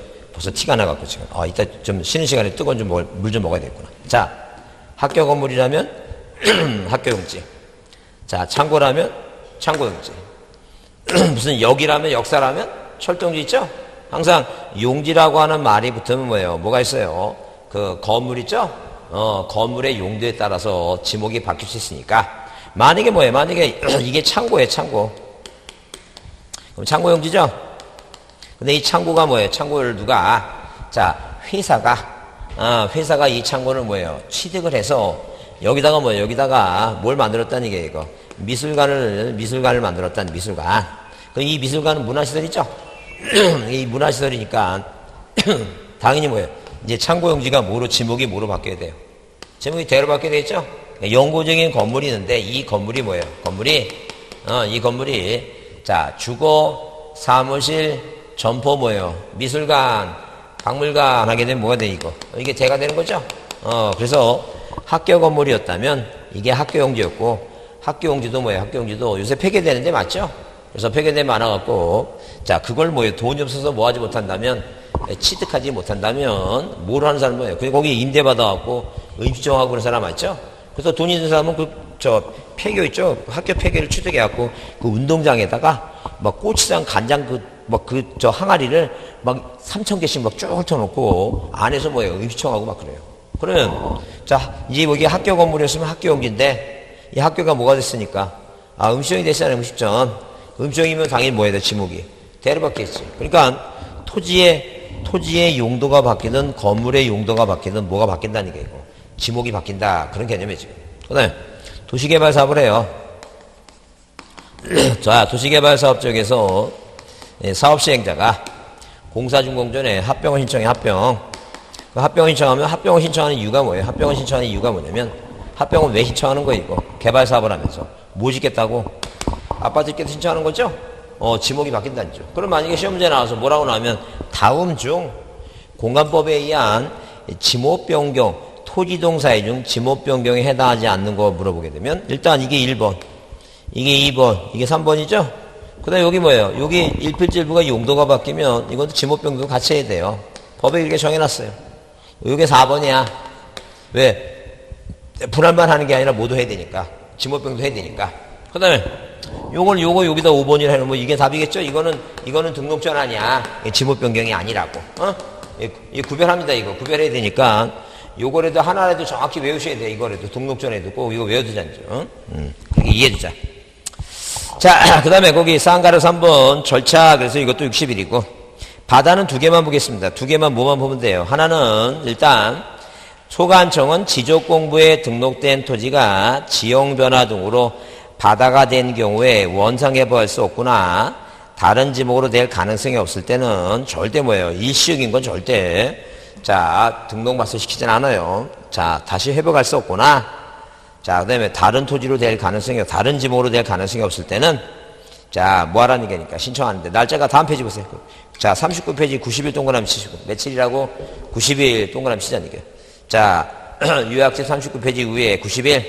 티가 나갖고 지금. 이따 좀 쉬는 시간에 뜨거운 물 좀 먹어야 되겠구나. 자, 학교 건물이라면 학교용지. 자, 창고라면 창고용지. 무슨 역이라면 역사라면 철도용지 있죠? 항상 용지라고 하는 말이 붙으면 뭐예요? 뭐가 있어요? 그 건물 있죠? 건물의 용도에 따라서 지목이 바뀔 수 있으니까. 만약에 뭐예요? 만약에 이게 창고예요, 창고. 그럼 창고용지죠? 근데 이 창고가 뭐예요? 창고를 자, 회사가 이 창고를 뭐예요? 취득을 해서 여기다가 뭐예요? 여기다가 뭘 만들었다는 게 이거. 미술관을 만들었다는 미술관. 이 미술관은 문화시설 있죠? 이 문화시설이니까, 당연히 뭐예요? 이제 창고용지가 지목이 뭐로 바뀌어야 돼요? 제목이 대로 바뀌어야 되겠죠? 영구적인 건물이 있는데, 이 건물이 뭐예요? 이 건물이, 자, 주거, 사무실, 점포 뭐예요? 미술관, 박물관 하게 되면 뭐가 돼, 이거? 이게 대가 되는 거죠? 그래서 학교 건물이었다면, 이게 학교용지였고, 학교용지도 뭐예요? 학교용지도 요새 폐쇄되는데 맞죠? 그래서 폐쇄되면 많아갖고, 자, 그걸 뭐예요? 돈이 없어서 뭐 하지 못한다면, 취득하지 못한다면, 뭘 하는 사람 뭐예요? 거기 임대받아갖고, 임시정하고 그런 사람 맞죠? 그래서 돈 있는 사람은 폐교 있죠? 학교 폐교를 취득해갖고, 그 운동장에다가, 고추장, 간장 항아리를 3,000개씩 쭉 훑어놓고, 안에서 뭐예요? 임시정하고 그래요. 그러면, 자, 이제 여기 학교 건물이었으면 학교용지인데, 이 학교가 뭐가 됐으니까? 음시정이 됐잖아요, 음시정. 음시정이면 당연히 뭐야 돼, 지목이. 대로 바뀌었지. 그러니까, 토지의 용도가 바뀌든, 건물의 용도가 바뀌든, 뭐가 바뀐다는 게 이거. 지목이 바뀐다. 그런 개념이에요, 지금. 그 다음에, 도시개발 사업을 해요. 자, 도시개발 사업 쪽에서, 사업 시행자가 공사준공 전에 합병을 신청해, 합병. 그 합병을 신청하면, 합병을 신청하는 이유가 뭐예요? 합병을 신청하는 이유가 뭐냐면, 합병은 왜 신청하는 거예요, 이거? 개발 사업을 하면서. 뭐 짓겠다고? 아파트 짓겠다 신청하는 거죠? 지목이 바뀐다는 죠. 그럼 만약에 시험 문제 나와서 뭐라고 나오면, 다음 중 공간법에 의한 지목 변경, 토지동 사유 중 지목 변경에 해당하지 않는 거 물어보게 되면, 일단 이게 1번, 이게 2번, 이게 3번이죠? 그 다음에 여기 뭐예요? 여기 1필지일부가 용도가 바뀌면 이것도 지목 변경 같이 해야 돼요. 법에 이렇게 정해놨어요. 이게 4번이야. 왜? 분할만 하는 게 아니라 모두 해야 되니까. 지목병도 해야 되니까. 그 다음에, 요거 여기다 5번이라 해놓으면 이게 답이겠죠? 이거는 등록전 아니야. 지목 변경이 아니라고. 이 구별합니다, 이거. 구별해야 되니까. 요거라도 하나라도 정확히 외우셔야 돼, 이거라도. 등록전에도 꼭 이거 외워두자죠. 이해해주자. 자, 그 다음에 거기 쌍가루 3번 절차. 그래서 이것도 60일이고. 바다는 2개만 보겠습니다. 2개만 뭐만 보면 돼요. 하나는 일단, 소관청은 지적공부에 등록된 토지가 지형변화 등으로 바다가 된 경우에 원상개발할 수 없구나. 다른 지목으로 될 가능성이 없을 때는 절대 뭐예요? 일시적인 건 절대. 자, 등록 말소시키진 않아요. 자, 다시 회복할 수 없구나. 자, 그 다음에 다른 토지로 될 가능성이, 다른 지목으로 될 가능성이 없을 때는 자, 뭐 하라는 얘기니까 신청하는데 날짜가 다음 페이지 보세요. 자, 39페이지 90일 동그라미 치시고 며칠이라고? 90일 동그라미 치자는 얘기예요. 자, 요약제 39페이지 위에 90일.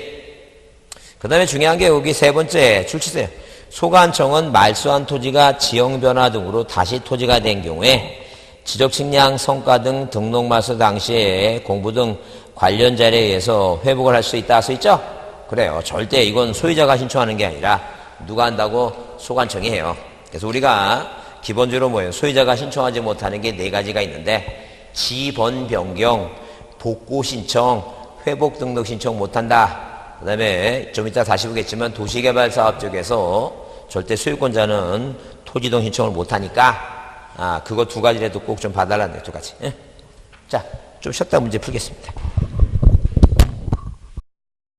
그 다음에 중요한 게 여기 세 번째 출치세요. 소관청은 말소한 토지가 지형 변화 등으로 다시 토지가 된 경우에 지적 측량 성과 등 등록 말소 당시에 공부 등 관련 자료에 의해서 회복을 할 수 있다 써 있죠? 그래요. 절대 이건 소유자가 신청하는 게 아니라 누가 한다고? 소관청이 해요. 그래서 우리가 기본적으로 뭐예요? 소유자가 신청하지 못하는 게 네 가지가 있는데 지번 변경, 복구 신청, 회복 등록 신청 못한다. 그 다음에 좀 이따 다시 보겠지만 도시개발사업 쪽에서 절대 소유권자는 토지동 신청을 못하니까 그거 두 가지라도 꼭 좀 봐달라는 두 가지. 예? 자, 좀 쉬었다 문제 풀겠습니다.